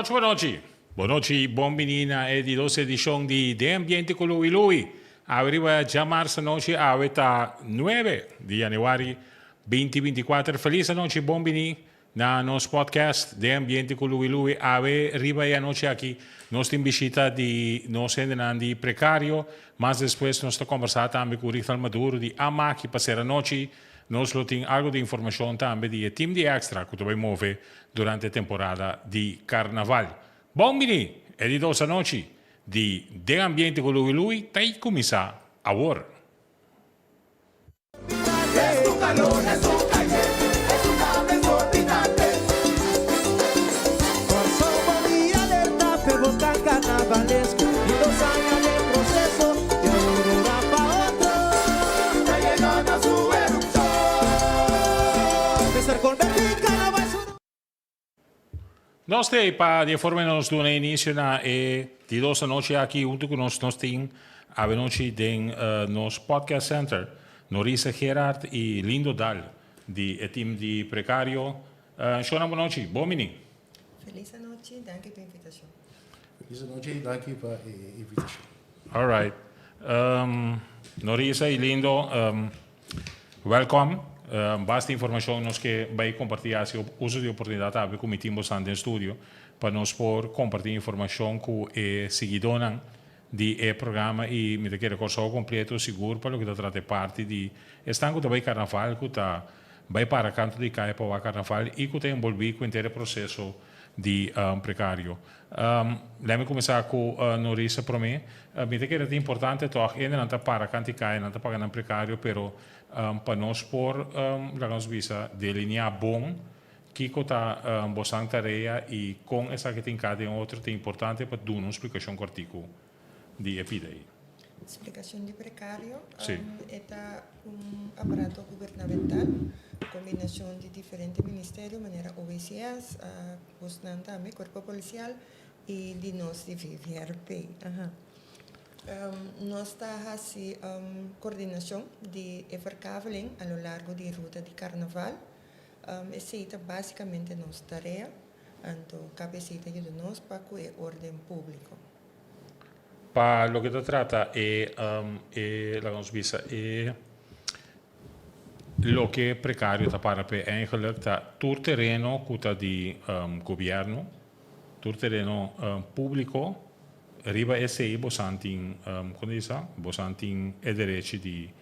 Buonanotte, buonanotte. Buonanotte, buon menina e di 12 edición de Ambiente con Lui. Arriba llamarse noche a 9 de januari 2024. Feliz noche, buon menina. Na nos podcast de Ambiente con Lui. Arriba ya noche aquí. Nos visita de nos di precario, mas después nos conversar también con Richard Maduro de AMA que pasera noche. Nós temos algo de informação também de time de extra que vai mover durante a temporada de carnaval. Bom menino, é de 2 noite de Ambiente com Lui, vai começar agora. Carnavalesco y 2 años de proceso de aurora pa' otro está llegando su erupción pensar convertir carnaval Nós temos para informar-nos do início na de 2 noite aqui junto com nós temos a noite de nos podcast center Norisa Gerard e Lindo Dal de time de precario. Shona, boa noite, bom menino. Feliz noite, danke pela invitação. Feliz noite, danke pela invitação. All right. Norisa e Lindo, welcome. Basta informação nos que vai compartilhar se uso de oportunidade a com o em estúdio para nós por compartilhar informação com o seguidor de programa e me quero corso completo seguro para o que trata parte de estanco também carnaval que tá vai para canto de caia para o carnaval e que tem envolvido com o inteiro processo de precario. Let me começar com Norisa para mim. Me quero é importante toch ainda não para canto de caia não para ganhar precario, pero para nós por nós visa delinear bom que está boa tarefa e com essa que tem cada outro é importante para dar uma explicação cortico de epidemia. Explicação de precario Sí. é aparato governamental, combinação de diferentes ministérios, maneira OBCS, também Corpo Policial e de nós de VVRP. Nós estamos assim coordenação de verkaveling a lo largo da ruta de carnaval. Essa é basicamente nossa tarefa, então capacita de nós para a ordem pública. Para lo que se trata la visa lo que precario está para eigenlijk todo terreno que está de gobierno, todo terreno público, arriba esse bosantin, quando diz, bosantin é direito de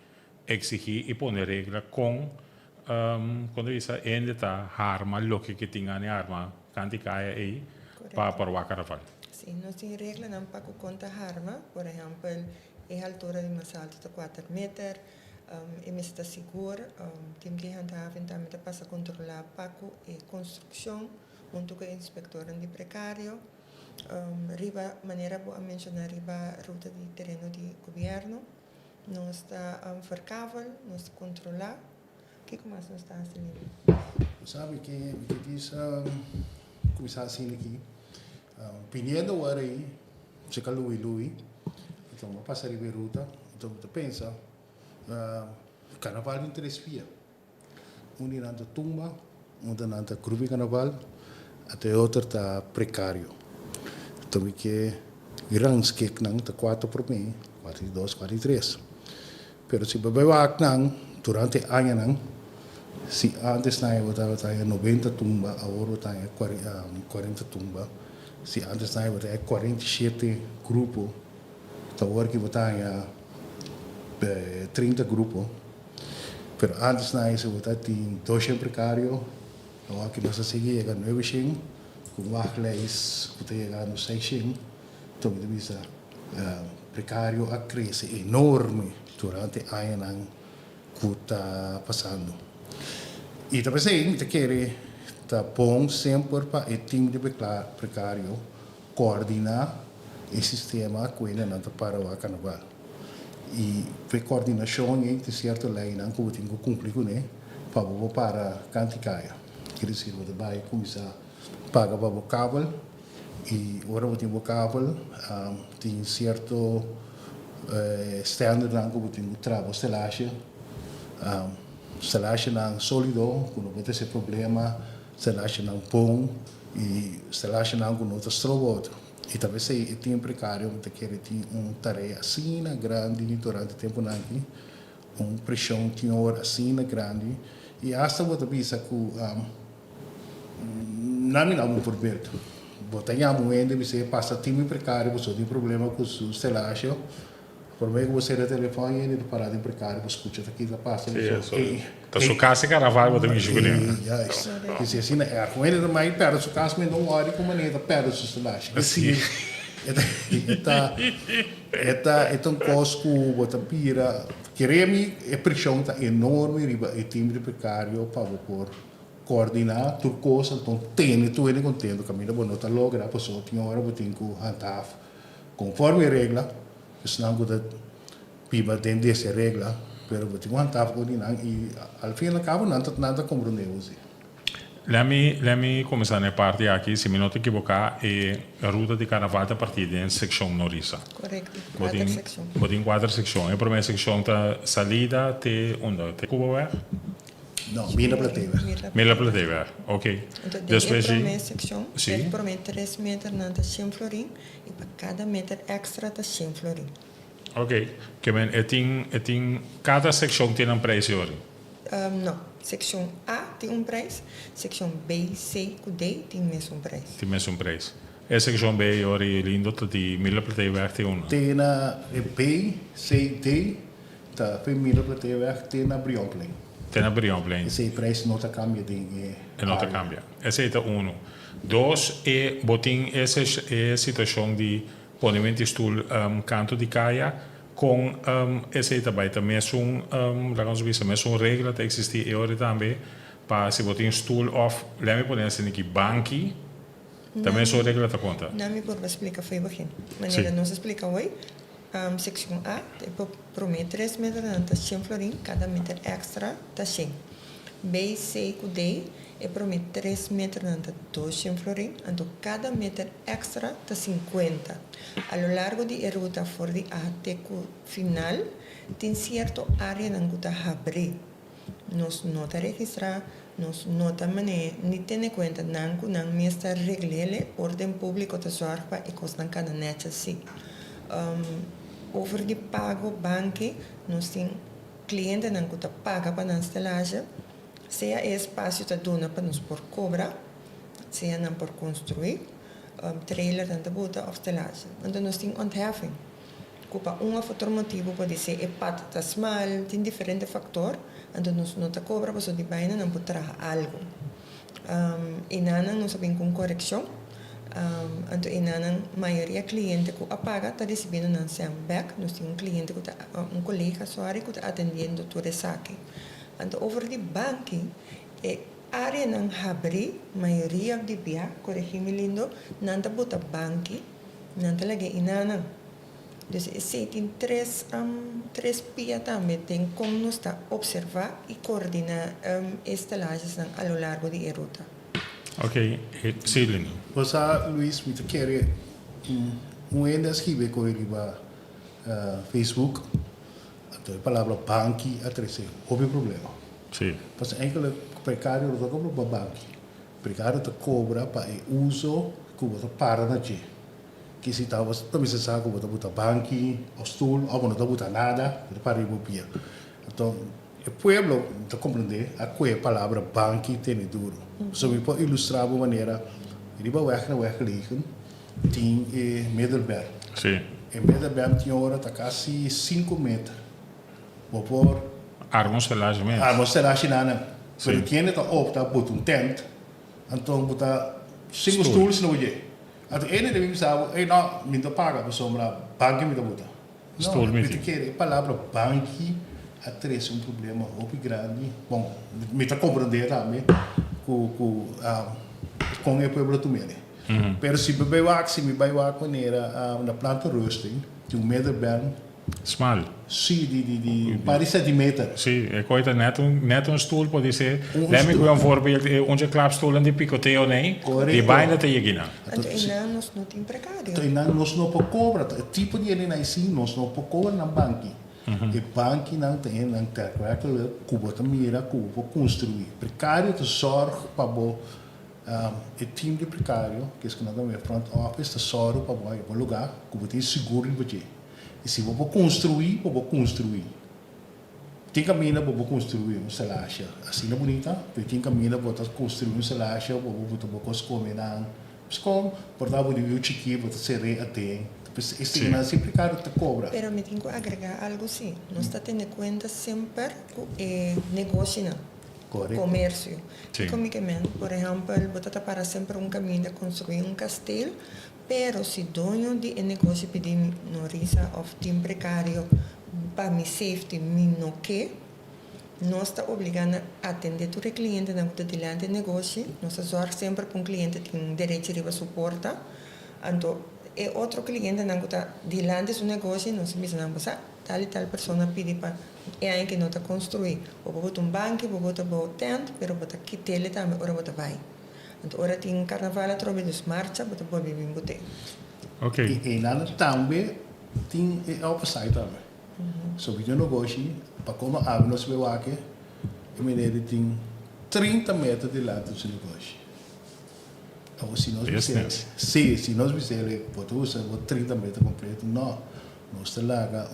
exigir e poner regla com quando diz, ainda está arma, lo que tinha a arma, canti caia aí para o carnaval. Sim, nós temos regras para conta arma, por exemplo, a altura de mais alto de 4 metros, e me está seguro, temos que andar também para controlar a construção, junto com o inspector de precario, riba maneira boa mencionar riba ruta de terreno de governo, nós está verkável, nós controlar, o que mais nós está fazendo? Sabe que diz começar assim aqui. Pinhendo o ar aí, se calui, então vou passar a ruta, então você pensa, carnaval em 3 dias. Nanta tumba, nanta grupo carnaval, até outro está precario. Então que grandes que não está 4 por mim, 42, 43. Pero se bebê não durante ano não, se antes na eu estava 90 tumba, agora está 40 tumba. Se antes nós tínhamos 47 grupos, então agora que temos 30 grupos. Mas antes nós tínhamos 2 precários, agora que nós seguimos chegando 9, com leis que chegando 6, então precário a crescer enorme durante o ano que está passando. E também sei que tá bom sempre para o time de precario coordenar o sistema que não para o carnaval. E a coordenação é de certa lei não que tem que cumprir com para canticaia. Quer dizer, você vai começar a pagar para o cabo e agora você tem o cabo tem certo standard não que você tem que trabalhar selagem não sólido quando você tem problema se lascia não bom E estelagem não com outra strobout. E talvez se tem precário, mas que tem tarefa assim grande durante o tempo aqui, pressão tinha hora assim grande. E hasta você pensa que não me dá por perto. Você tem a moeda, você passa time precário, você tem problema com o estelagem. Por meio que você tem telefone, ele parado em precário, você escuta aqui, está passando. Tá sua casa e carnaval, você me julga. Que se assim, com ele também perde sua casa, mas não olha como ele perde sua estelagem. Assim, é um costo que você pira. Queremos, a pressão está enorme, e time de precário para por coordenar tudo coisa, então tem tudo ele contendo, caminho bom, está logo a pessoa tinha hora para ter que handhar conforme a regra, senão você piba dentro dessa regra, mas você tem que handhar coordenar e ao fim e ao cabo nada compreender você. Let me começar na parte aqui, se me não te equivocar, é a ruta de carnaval a partir da secção Norissa. Correcto, 4 secções. Botem 4 secções. A primeira secção está salida até onde? Até Cuba? Não, Mila Plateia. Mila Plateia, ok. Então, Depois a primeira secção, sim. promete 3 metros na 100 florim, e para cada metro extra está 100 florim. Ok. Que men, tem cada secção tem um preço hoje. Não, secção A tem preço, secção B, C e D tem o mesmo preço. Tem mesmo preço. A secção B hoje lindo de Mila Plateia tem um. Tem na B, C, D, tá, foi Mila Plateia tem na Brion Plain. Tem na Brion Plain. Esse preço não está cambiando. Não está cambiando. Esse é um. Dois, botem essa situação de polimento de stoel canto de caia com esse também mesmo regra que existe hoje também para se botem stoel off, lembra poner assim que banqui, também sua regra está conta. Não me pode explicar foi bem. Maneira não se explica hoje. Secção A promete 3 metros na 100 florim, cada metro extra está 100. B, C e D promete 3 metros na 200 florim, então cada metro extra está 50. A lo largo da ruta for de até o final, tem certa área na que está abrir. Nós não está registrar, nós não está maneira, nem tem em conta não me está reglele ordem público está zorg para e costa cada net assim. Over de pago banque, nós temos clientes que pagam para a estelagem, seja espaço que dona para nos por cobrar, seja não por construir, trailer que bota ou estelagem. Então nós temos ontheffing. Por outro motivo pode ser a pata está small, tem diferentes fatores, então nós não te cobra para de baina não pode trazer algo. E nós sabemos com correção. Então, a maioria cliente que apaga está recebendo um sandbag. Nós temos cliente que um colega soare que está atendendo todo esse aqui. Então, over de banque, a área não abre, maioria de bia, corrigir-me lindo, não está bota banque, não está lagi inana. Então, se tem três pia também, tem como nós está observar e coordenar estelagens ao largo da ruta. Ok, sim, lindo. Você, Luiz, me quer ainda escrever com ele para Facebook, a palavra banque, atrás, houve problema. Sim. Mas enkele precário não cobra para banque. Precário te cobra para o uso que você para na gente. Que se estava também se sabe que você bota banque, o stool, ou não bota nada, para ir para então o pueblo te compreender a que a palavra banque tem duro. So we pode ilustrar de maneira ele vai liggen tem Middelberg. Sim. Em Middelberg tinha hora tá quase 5 metros. Vou pôr Armonstelagem mesmo. Armonstelagem nana. Pero tiene tá opta bota tent. Então bota 5 stools no je. Então ele deve pensar, não, me dá paga para sombra, banque me dá bota. Stool Não, meeting. porque a palavra banque atrás um problema muito grande. Bom, me está compreender também com o povo também. Pero se me vai maneira na planta roasting, tem Middelberg, Small. sim, de pari centimeters. Sim, ik weet het net een stoel, pode ser. Een Neem ik stoel. wel een voorbeeld, onze klaapstoelen die picoteo nee, Correcto. die bijna te jegina. Então, nós não temos precário. Então, nós não podemos cobrar. O tipo de ele assim, nós não podemos cobrar na banque. E banque não tem, não tem, cubo te mira, cubo construir. Precário te sorge para O time de precário, que é que nós também front office, está só para o lugar, que você tem seguro em você. E se você construir, você construir. Tem caminho para construir um salário. Assim é bonita, porque tem caminho para construir um salário, você pode comer na. Mas como, por dar o chiquinho, você ser até. Esse não é sempre caro, te cobra. Pero me tengo que agregar algo, sim. Nós está tendo em conta sempre que negócio, não. Correto. Comércio. Sim. Economicamente, por exemplo, você está para sempre um caminho de construir um castelo, pero se dono de negócio pedir norisa ou time precário para me safety, me não quer, nós está obrigando a atender todo cliente na conta delante do negócio, nós zorga sempre para um cliente que tem direito de suporta, então e outro cliente na conta delante do negócio, nós precisamos tal e tal pessoa pedir para é aí que nós está construir, ou botar um banco, ou botar um tent, pero botar que tele também, ora botar vai. Então ora tem carnaval, trobe dos marcha, botar bobe bem bote. Ok. E na também tem a opção também. Sobre o negócio, para como abre nós vemos aqui, e me tem 30 metros de lado do negócio. Então, se nós Business. se nós fizermos, pode usar 30 metros completo, não. Nós temos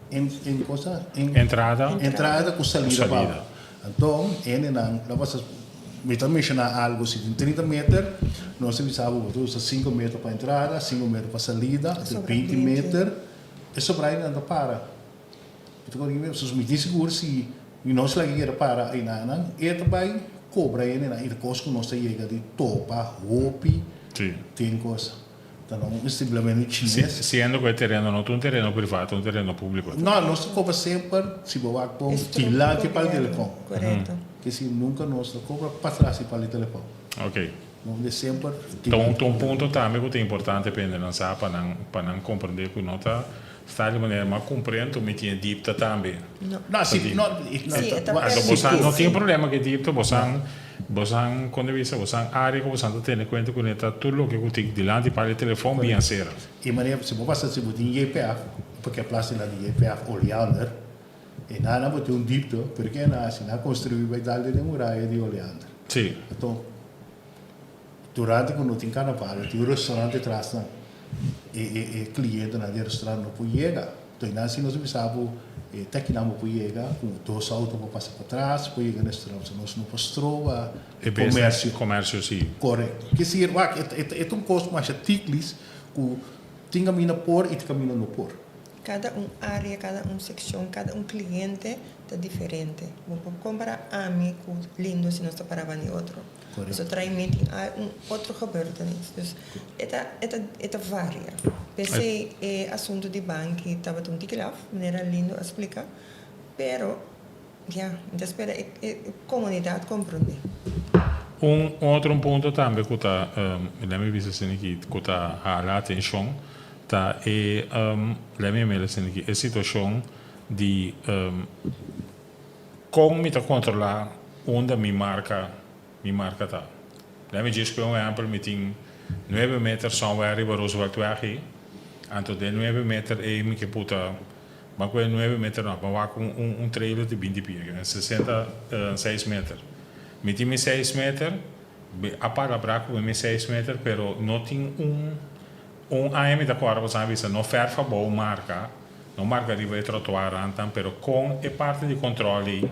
em coisa entrada com salida. Salida. Então, me está mencionando algo, se tem 30 metros, nós precisamos usar 5 metros para entrada, 5 metros para salida, 20 metros, e sobrar ainda para. Então, se me diz seguro, se nós lá ir para aí não, e também cobra ainda, e depois que nós chega de topa, roupa, tem coisa. Então, não simplesmente chinês. Sendo que o terreno não é um terreno privado, é um terreno público. Não, nós cobra sempre, se você com tilante para o telefone. Correto. Que se nunca nós cobra para trás para o telefone. Ok. Não de sempre. Então, um ponto também que é importante para não compreender que não está de maneira mais compreendo, mas tinha dívida também. Não, se não Não tem problema que dívida, você quando você área que você está tendo conta com está tudo o que você tem delante para o telefone bem sério. E maneira se você passa se você tem IPF, porque a placa lá de IPF Oleander, e nada você tem dívida, porque se não construir vai dar de muralha de Oleander. Sim. Então, durante quando tem carnaval, tem um restaurante atrás, e cliente na restaurante não pode chegar. Então, se nós precisamos até que não pode chegar, com 2 autos para passar para trás, pode chegar no restaurante, nós não podemos Comércio, sim. Correto. Que se é um custo mais ticlis, que tem caminho por e tem caminho não por. Cada área, cada secção, cada cliente está diferente. Vou comprar a mim com lindo se nós está para em outro. Isso traz outro gebeurtenis. Então, varia. Pensei assunto de banco, estava um tiquilaf, maneira lindo a explicar, pero espera comunidade compreende. Outro ponto também que está, me visa que está a atenção, tá me aqui a situação de como me controlar onde minha marca tá. Me diz que exemplo me tem 9 metros somewhere arriba Roosevelt Way, então de 9 metros me que puta, mas com 9 metros não, mas com trailer de 20 pés, 66 metros. Me tem 6 metros, apaga braco me 6 metros, pero não tem AM da corda, você não ferfa boa marca, não marca riba de trotuar antam, pero com é parte de controle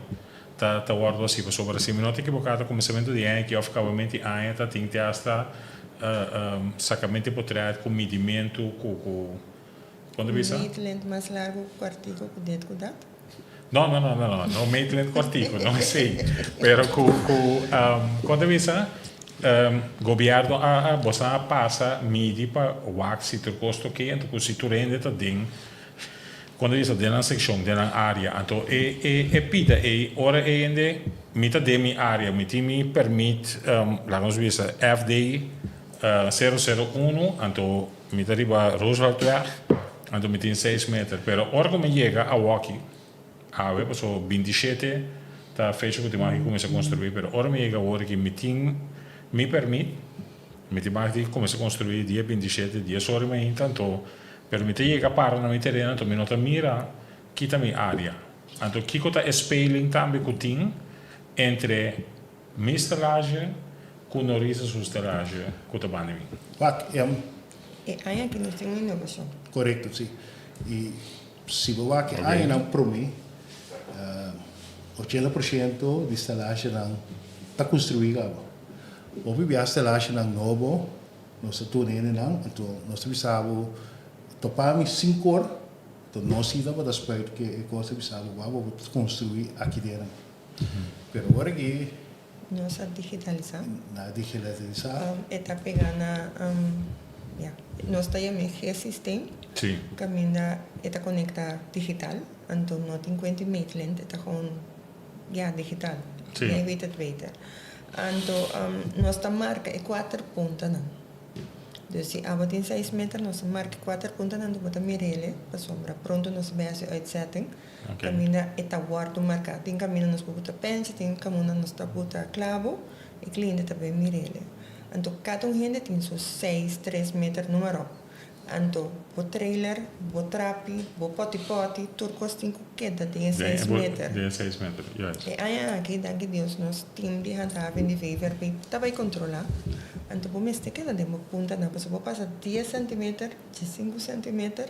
tá guardo assim, sobre assim, não tem equivocado começamento de ano que oficialmente AM tá tem que hasta sacamento por trás com medimento com quando visa? Meio mais largo o artigo que dentro cuidado. Não meio cortico, não sei, pero quando visa governo você passa midi para o axi ter custo que então se tu rende tá ding quando isso dentro da seção dentro da área então pida ora ainda mita de minha área me permite lá nos visa FD 001 então mita riba Roosevelt Way então me tem 6 metros pero ora como chega a walkie ave passou 27 tá fecho que demais começa a construir pero ora me chega ora que me permite começar a construir dia 27 dia sobre mim então permite chegar para no meu terreno então me nota mira quita minha área então que está spelling também que tem entre minha estalagem com Norisa sustelagem, com o Banami. Pak, E aí aqui nós temos uma inovação. correto, sim. E se você que aí não promete, 80% de estalagem não está construída. Ou a estalagem não novo, nós estamos não, então nós precisamos topar 5 horas, então nós precisamos para aspecto que a coisa precisamos construir aqui dentro. Pero agora que Nós a digitalizar. na digitalizar, Está pegando, nós temos um sistema Sim. caminha está conectado digital, então não tem quanto meetland, está com digital. Sim. É weet het beter. Então, nossa marca é 4 pontos não. Dus se a tem 6 metros, nossa marca é 4 pontos não, bota mirele, para sombra. Pronto, nós base uitsetting. Okay. Caminha está guardo marcado. Tem caminho nós bota pence, tem caminho nós bota clavo, e cliente também mirele. Então, cada gente tem seus 6, 3 metros número. Então, o trailer, o trapi, o poti, turcos tem que tem 6 metros. De 6 metros, yes. E aí aqui, danke Deus, nós temos de handhaven de viver, para vai controlar. Então, por mês, que de uma punta, na pessoa passa 10 centímetros, 5 centímetros,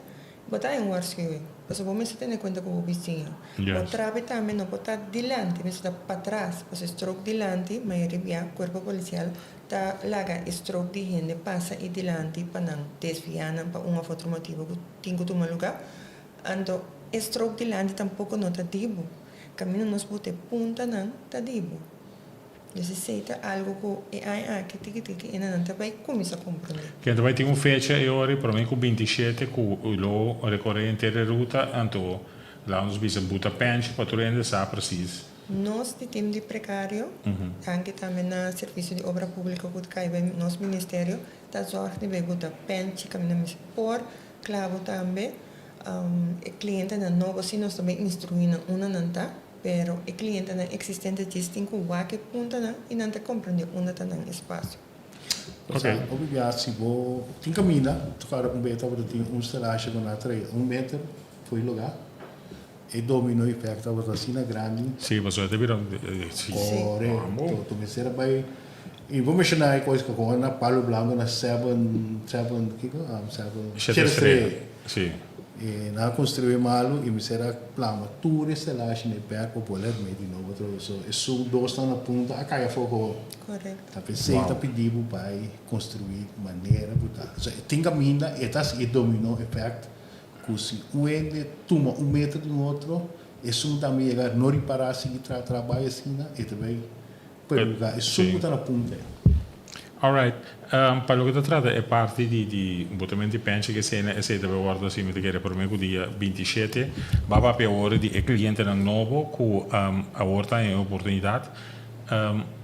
botar em waarschuwing. Pues por mês, tem conta com o vizinho. Yes. O trapi também não botar dilante, mas está para trás. Pues stroke dilante, maioria, corpo policial, tá laga stroke de gente, passa e dilante, para não desviar, para um outro motivo, que tem que tomar lugar. Então, stroke dilante tampouco não está dibo. Caminho nos bote punta não está dibo. Necessita algo que que ainda não está bem começa a compreender. Que vai ter fecha e ora, para mim, com 27, com o recorrer inteira ruta, então, lá nos bisa buta penche, para tu render, sabe preciso. Nós, de time de precário, aqui também na serviço de obra pública que cai bem nosso ministério, está zorg de botar penche, caminhamos por, clavo também, o cliente não novo, se nós também instruímos uma não está, pero o cliente não existente diz tem que que punta não e não está compreendendo onde está no espaço. Ok. obrigado, se você tem caminho, tocar um beta, você tem estalagem com a 1 metro, foi lugar. E dominou e pega a vacina grande. Sim, mas eu te viram. Sim. Correto. Tu me será bem. E vou mencionar coisa que com na Palo Blanco na 7 Sim. E na construir malo e me será plano tudo esse lá ne per popular me di novo so e su do sta na punta a caia fogo. Correto. Tá pensei tá pedindo para construir maneira brutal. So tem caminho e tá se dominou effect se o ende toma 1 metro de outro e sum também chegar não reparar se trabalha assim e também pegar e sum tá na punta. Alright, para o que trata é parte de botamento de penche que se deve guardare assim que era per me o dia 27 va per ora di cliente não novo com a horta em oportunidade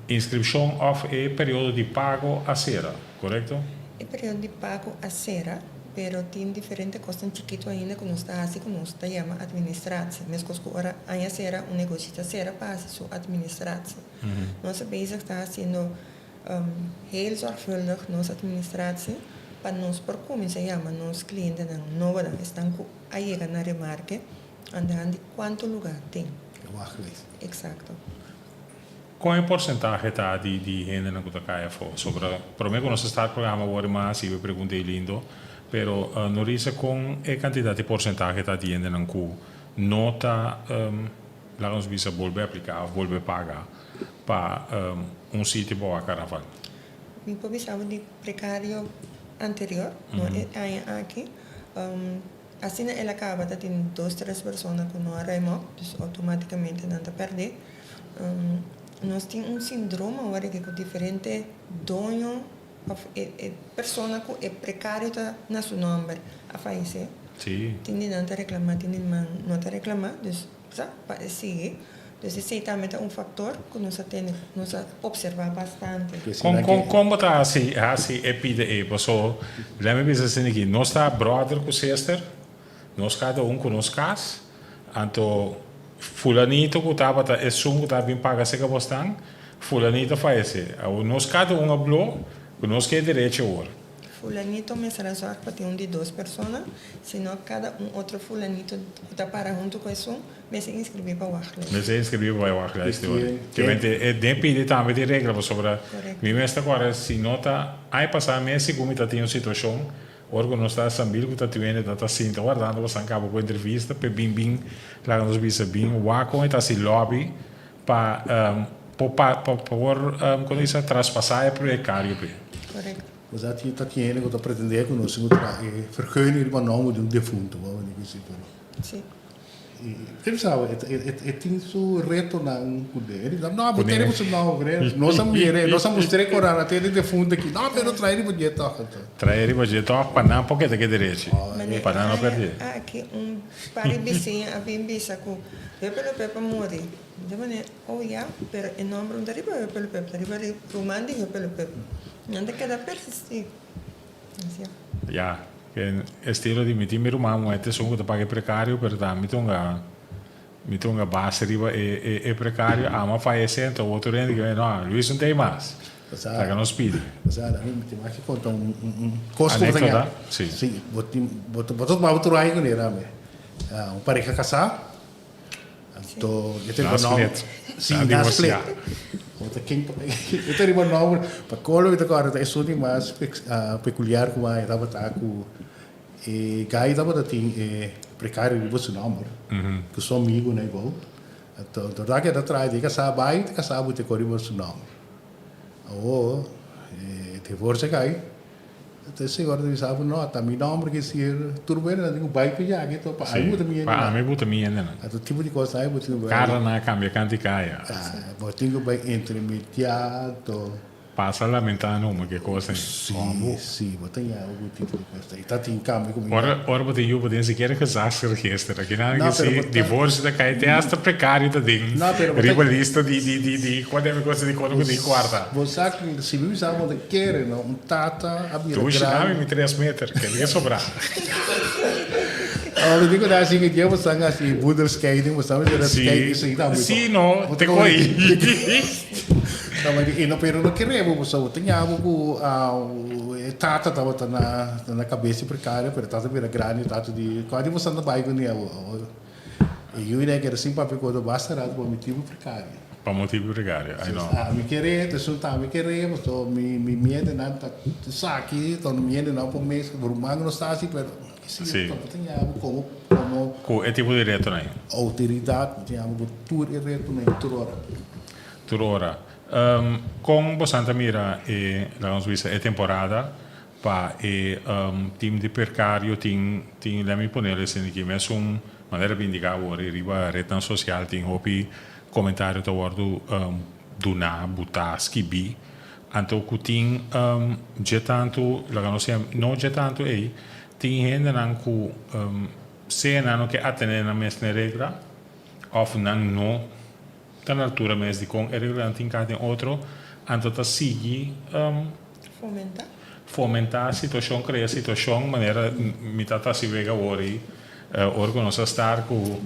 inscrição of e período de pago a sera, correto? O período de pago a sera, pero tem diferente costa chiquito ainda que nós está assim que nós está chama administração. Mas que agora a sera um negócio a sera passa sua administração. Nossa base está sendo heel zorgvuldig nossa administratie para nós por como se chama nos clientes não estão a chegar na remarque andando quanto lugar tem. Exato. Qual é a porcentagem tá de gente na que caia fora? Sobre para mim quando se está o programa agora mais eu perguntei lindo, pero não risa com a quantidade de porcentagem tá de gente na que não tá lá nos visa volver aplicar, volver pagar para sítio para a caravana. Me precisava de precário anterior, não é aqui. Assim ela acaba de ter 2, 3 pessoas que não remoto, então automaticamente não está perder. Nós temos síndrome agora que com diferente dono, pessoa que é precário está na seu nome a fazer. Sim. Tem de não reclamar, tem de não reclamar, dus para seguir. Dus esse também é fator que nós temos observar bastante. Como está assim é pide e passou, lembra-me assim aqui, nós está brother com sister, nós cada com nós cas, então fulanito que estava é sum que está bem paga se que bastante, fulanito faz esse, nós cada hablou, que nós que é direito agora. fulanito me será só para ter de 2 pessoas, senão cada outro fulanito que está para junto com isso, me se inscrever para o wachtlijst. Mas é inscrever para o wachtlijst. Que- Que é depende também de regra sobre Correto. mim mesmo agora se nota aí passar mês se como está tendo situação orgo não está sabendo que está tendo está assim guardando você acaba com entrevista para bim lá nos bisa bim waco está se lobby para quando isso traspassar é precário. Correto. Mas a gente está tendo que pretender que nós vergunning van nome de defunto, vamos dizer assim. Sim. Quem sabe, tem seu reto na poder. Não, mas teremos não, nós somos três coranas, tem defunto aqui. Não, mas não traz ele para tocar. Trair para jeito para não porque tem que direito. Para não perder. Aqui pare vizinha, a bem bisa com pepe morrer. De maneira, oh ya, pero em nome de riba pepe, riba rumandi pepe. Não te queda persistir. Ja, que estilo di miti miru mamu ete sungu te pague precario per da mitunga base riba e precario ama fai esento outro rende que no Luis não tem mais. Tá que não speed. Mas a mim tem mais que contar coisa como Anedota? tem. Sim. Sim, botou uma outra aí com ele, né? Pareja casar. Então, eu tenho Nascimento. Sim, nascimento. Eu tenho uma nome para colo e agora é só de mais peculiar como a etapa tá com e gai estava tem precário de você nome que sou amigo né igual então dá que atrás de casar vai de casar você corre você nome ou divorce gai então se agora de sabe não tá meu nome que se turbina não vai pegar que tô para aí muito minha Para mim buta minha né. então tipo de coisa aí você Cara na cambia canticaia. mas tem que vai intermediato Passa lamentando uma que coisa. sim, mas tem algo tipo de coisa e tá tem câmbio comigo Ora bote eu bote se quer casar se registra aqui não Não, que pero se botar- divórcio da cai tem hasta precário da ding. Não, pero botar- Rivalista de quando é coisa de quando de quarta. Você sabe que se viu sabe onde quer, não, tata, a minha Tu chegava em 3 metros, que ia sobrar. Eu digo da assim que eu vou sangue assim, Buddha skating, você sabe que skate isso aí tá muito. Sim, não, te coi. Não, mas e não pero não queremos, você tem algo com tata tava na cabeça precária, pero tata vira grande, tata de quase você não vai com ele. E eu ainda quero assim para pegar do bastarado para motivo precário. Para motivo precário, I know. Me querer, te tá me queremos, tô me medo não tá aqui, tô no medo não por mês, por não está assim, pero Sim. tem algo como Com é tipo direto, né? autoridade, tem algo tudo direto na toda. Tur ora. Com Bosanta Mira e la Suíça é temporada para time de precário tem lá me poner assim que mesmo maneira bem indicar agora riba rede social tem hopi comentário to wordo do na butaski bi anto que tem já tanto lá não já tanto aí tem gente não que se não que atender na mesma regra of não tá na altura mesmo de com regra tem cada outro anto tá seguir fomentar a situação criar situação maneira mitata se vega ori ora não se estar com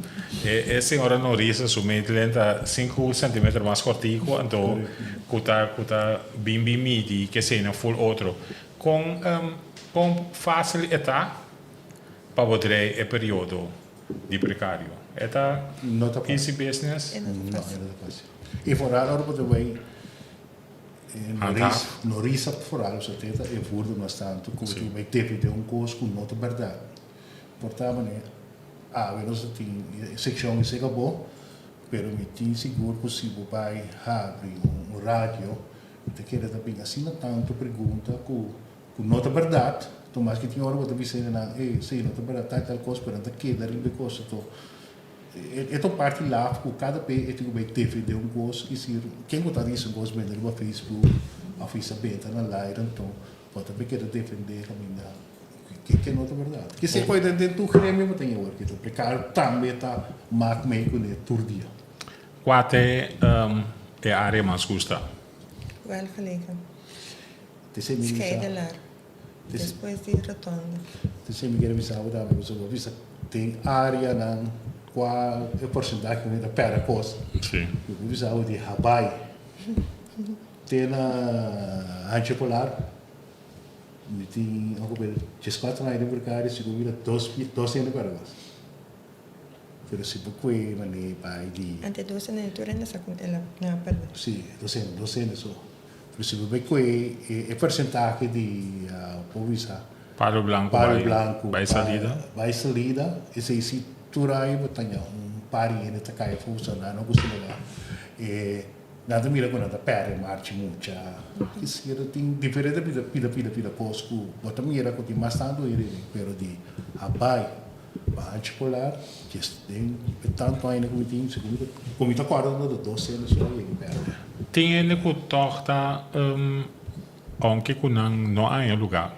é senhora Norisa somente lenta 5 cm mais cortico então cuta bim midi que se não full outro com facilidade para poder é período de precário eta Não tá easy business não é fácil. E fora hora para vai Norisa fora os atenta e furdo nós tanto que vai ter de curso com nota verdade. Portanto, né? Nós tem seção que chega bom, pero me tem seguro possível vai abrir rádio, te querer também assim tanto pergunta com nota verdade, então mais que tinha hora para dizer na sei nota verdade tal coisa, pero que dar de coisa to é parte lá com cada pé tem que ter de gosto que se quem botar isso gosto vender no Facebook, a Facebook na live então pode também querer defender também que não é verdade. Que se pode dentro do creme mas tem agora que o precário também está mais meio que turdia. qual é a área mais gosta Wel gelegen. Te Scheidelar. Depois de rotonda. Te me quer avisar da pessoa avisa tem área na qual é porcentagem da pera coisa. sim Eu vou avisar de Hawaii. Tem na Anche Polar. Tem algo bem, just 4 anos de precário, se cubira 200 cargas. Pero se porque mane pai di, Ante 12 na ito rin nasa na pala. sì, 200 so. Pero se porque é percentagem de povisa, Palo Blanco Palo vai, Blanco, vai salida. vai salida, e se turai botanya pari ene takai fusa não gusto nada. Nada mira quando anda pere marchi mucha. Isso era tem diferente pila posco. Bota mira com tem mais tanto ele, pero de abai Banchi polar, que tem tanto ainda como tem, como está guardando de 12 anos só aí perto. Tem ele que torta anche con não há lugar.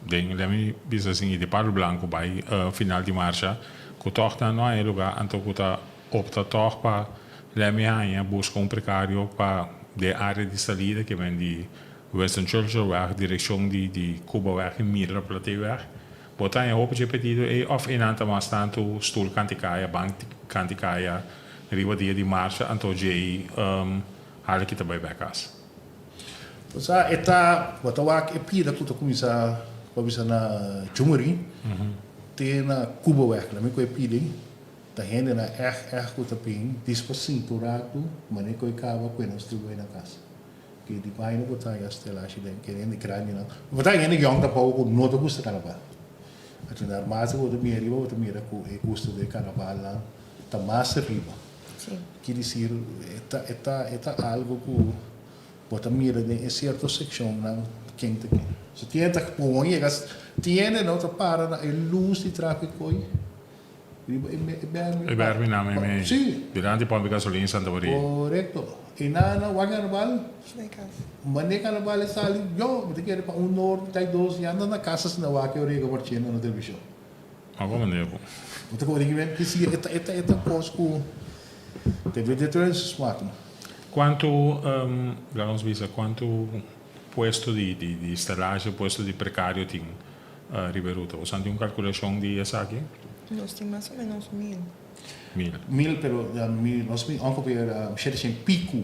Den lemi bisa assim de Palo Blanco vai final de marcha, que torta não há lugar, então que tá opta torpa lemi há busca precário para de área de salida que vem de Western Churchill weg, direção de Cuba weg en Mira Platee weg. Botar em roupa de pedido e of in anta mas tanto stoel kantikaya, bank kantikaya, riba dia de marcha, anto jei hale kita bij bekas. Sa eta watawak epida kuta kumisa pabisa na Jumuri, te na Cuba weg, na me ko epidi, ta hende na kuta pin, dispacinturado, mane ko ikava ko na stuwe na casa. Que de pai no botar a estela acho bem querendo crânio não botar ainda young da pouco não te gusta carnaval a gente dar mais o do mira o do mira com o custo de carnaval lá tá mais riba que dizer eta algo que botar mira em certa secção não quem te se tiene que põe tiene não tá para na luz de tráfego aí E bermi na me sì durante poi gasolina Santa Maria. corretto e na wag carnaval Mane carnaval sali yo, me quer para honor dai 12 anos na casa na wake orega porcino na televisão. Ma come devo? Então como digo que se eta posco TV de transformato. Quanto vamos ver quanto puesto di stellage, puesto di precario tem Riberuta. O santi calculação de essa aqui? Nós temos mais ou menos 1000. 1000 pero nós me onko per cherchen pico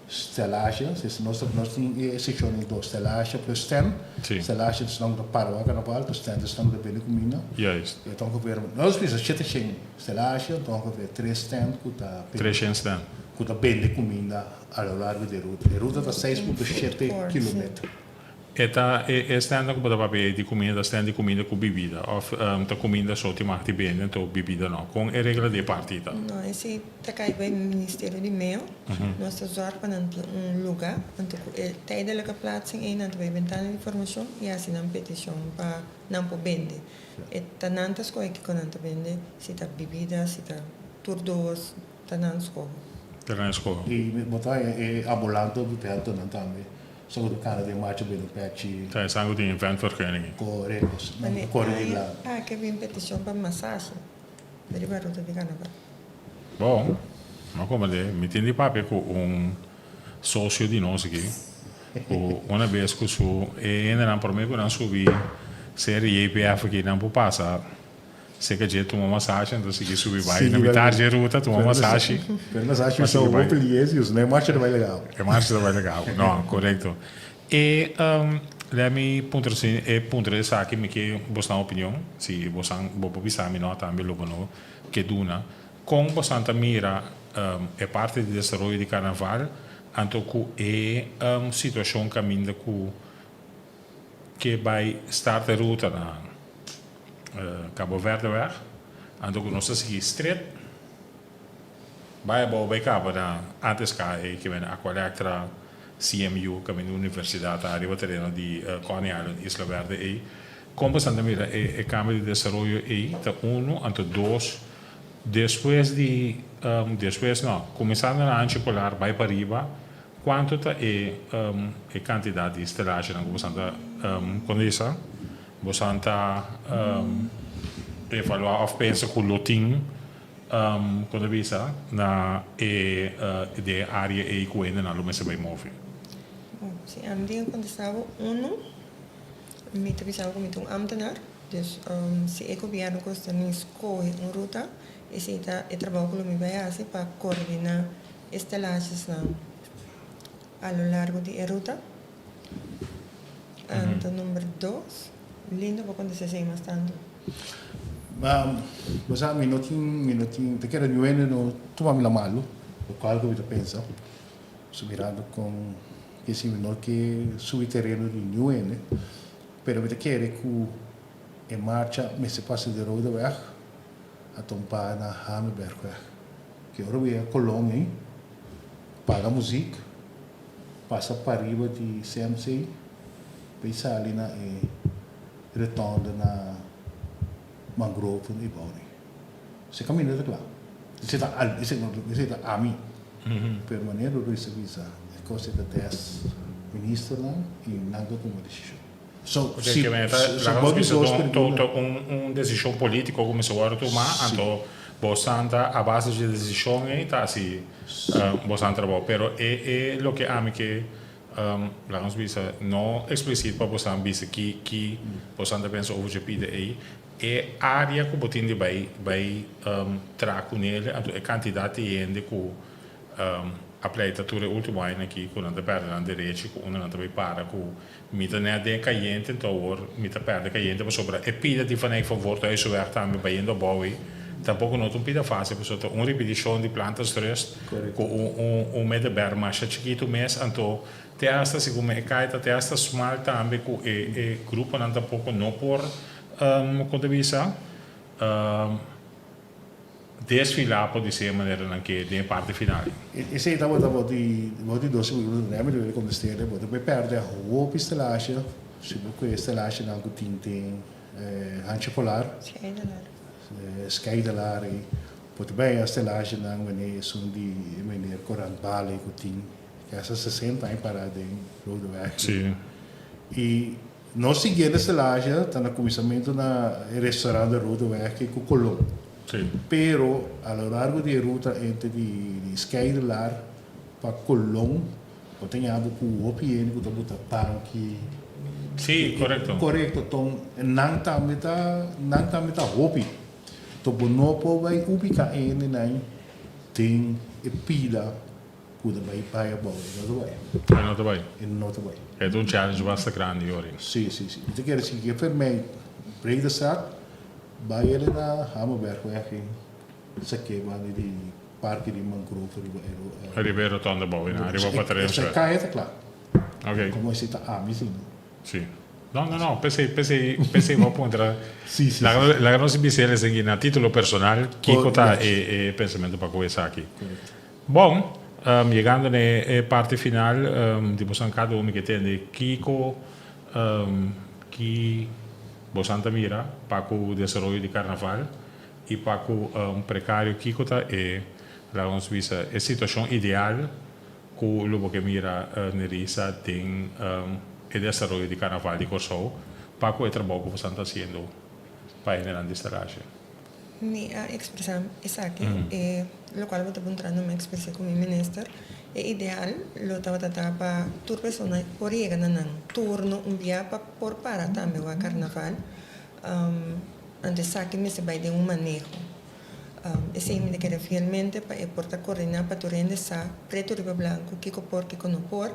stellage, se nós tem seção de dos stellage plus stand. Stellage estão do Paraguai carnaval, plus stand estão da Benicumina. Juist. Então onko per nós precisa cherchen stellage, então onko per 3 stand kuta 300 stand. Kuta Benicumina ao largo de ruta. A ruta tá 6,7 km. Eta stand que bota papel de comida, stand de comida com bebida, ou ta comida só te marca bem, então bebida não, com a regra de partida. Não, esse tá cai bem no Ministério de Meio, nós estamos para lugar, então tijdelijk plaatsing in, dan wij bentalen informatie, e assim een petição para não por vender. E tantas coisas que quando vende, se tá bebida, se tá turdos, tantas coisas. Tantas coisas. E botar ambulante do perto não também. Só do cara de marcha bem no pet. Tá, sangue de eventvergunningen. Correto. Não corre lá. Ah, que vem petição para massagem. Deriva ruta de carnaval. Bom, mas como é, me tem de papel com sócio de nós aqui. Uma vez que eu ainda não por mim que não subi série EPF aqui não por passar. Se que já toma massagem, então se que subir vai na metade da ruta toma massagem. Mas acho que são opelies, né? Marcha vai legal. É marcha vai legal. Não, correto. E lá me ponto assim, ponto de saque me que você na opinião, se você vou pensar me nota também logo no que duna com você mira é parte do desenvolvimento de carnaval, então que é situação caminho que vai estar a ruta na Cabo Verde weg. En toen nog eens gisteren. Bij Cabo na antes que vem Aqualectra CMU que vem Universidade Área Terreno de Coney Island Isla Verde e como Santa Mira e Câmara de Desarrollo e tá anto dois depois não começando a antipolar vai para riba quanto tá é quantidade de estelagem como Santa condição Bosanta evaluar of pensa que o loting quando visa na de área e coenda na lume se vai mover. Bom, se a medida quando estava me avisava como um ambtenaar, dus se o governo gosta de escolher uma ruta, e se é trabalho que me vai fazer para coordenar estelagens ao largo da ruta. Então, número 2, lindo para quando você mais tanto. Mas a minutinho, te quero nuene no tomar la malo, o qual que eu penso, subirando com esse menor que sui terreno di nuene, pero me te quero que em marcha me se passa de roda weg, a tomar na Hameberg weg. Que ora we Colônia, paga música, passa para riba de CMC, pensa ali na retorna na mangrove e boni. Se cammina da lá. Você tá a mim. Permanente do isso visa. É coisa da 10 ministro lá e nada como decisão. So, decisão política como se agora tomar, então bostanta a base de decisão está assim, bostante trabalho, pero é lo que a mim que lá nos visa não explícito para bostante visa que bostante pensa over de pide aí é área que botin de vai traco nele, a quantidade de gente que a pleitatura último ano aqui quando anda perde na direita quando anda vai para com mita né de caiente então mita perde caiente mas sobre e pida di van favor thuis werk também bij in de bouw tampouco não pida fácil pessoa repetição de plantas stress com met de berma chiquito mês então te hasta se como cai te hasta small também com e grupo não tampouco não por quando visa desfilar por dizer maneira que de parte final. E se estava di 12 minuti, ne abbiamo come stelle, poi perde a uovo pistelaceo, se quei stelaceo non tintin hanche polar, skeidelari, poi bem a stelaceo non venne sono di maniera coran bale cutin, che essa 60 anni parade in rodo vecchio. Sì. E non si chiede stelaceo, sta na commissariamento na ristorante rodo vecchio con Colombo. Sì. Pero a lo largo de ruta entre de Skeidelar para Colón, eu tenho algo com o OPN, que eu botar tanque. Sì, corretto. Corretto, então não tá meta hopi. Então bonopo vai ubicar ele nem tem pila kuda vai a bola, não vai. Não vai. Não vai. É um challenge bastante grande hoje. Sim. Então quer dizer que para mim breda sac vai ele na Hameberg weg sa che vanno di parchi di mangrove Ribeiro Tonda Bowie, arriva a Patrese. Se cai è claro. Ok. Come si sta a vicino. Sì. No, pensei vou pontra. Sì. La non si bisele seguir a título personal, Kiko ta e pensamento para começar aqui. Bom, chegando na parte final, tipo cada um que tem de Kiko, que Santa Mira para o desenvolvimento de carnaval e para o precário que é a Suíça a situação ideal que o Lobo que Mira Nerissa tem o desenvolvimento de carnaval de Corsou para o trabalho que você está fazendo para a grande estalagem. Minha expressão é aqui, o qual eu estou entrando uma expressão com o ministro, é ideal, eu estava tentando para toda pessoa por ir na turno dia para por para também o carnaval, antes que me se vai de manejo. Esse é me que realmente para portar coordenar para tu rende sa preto riba blanco que não por,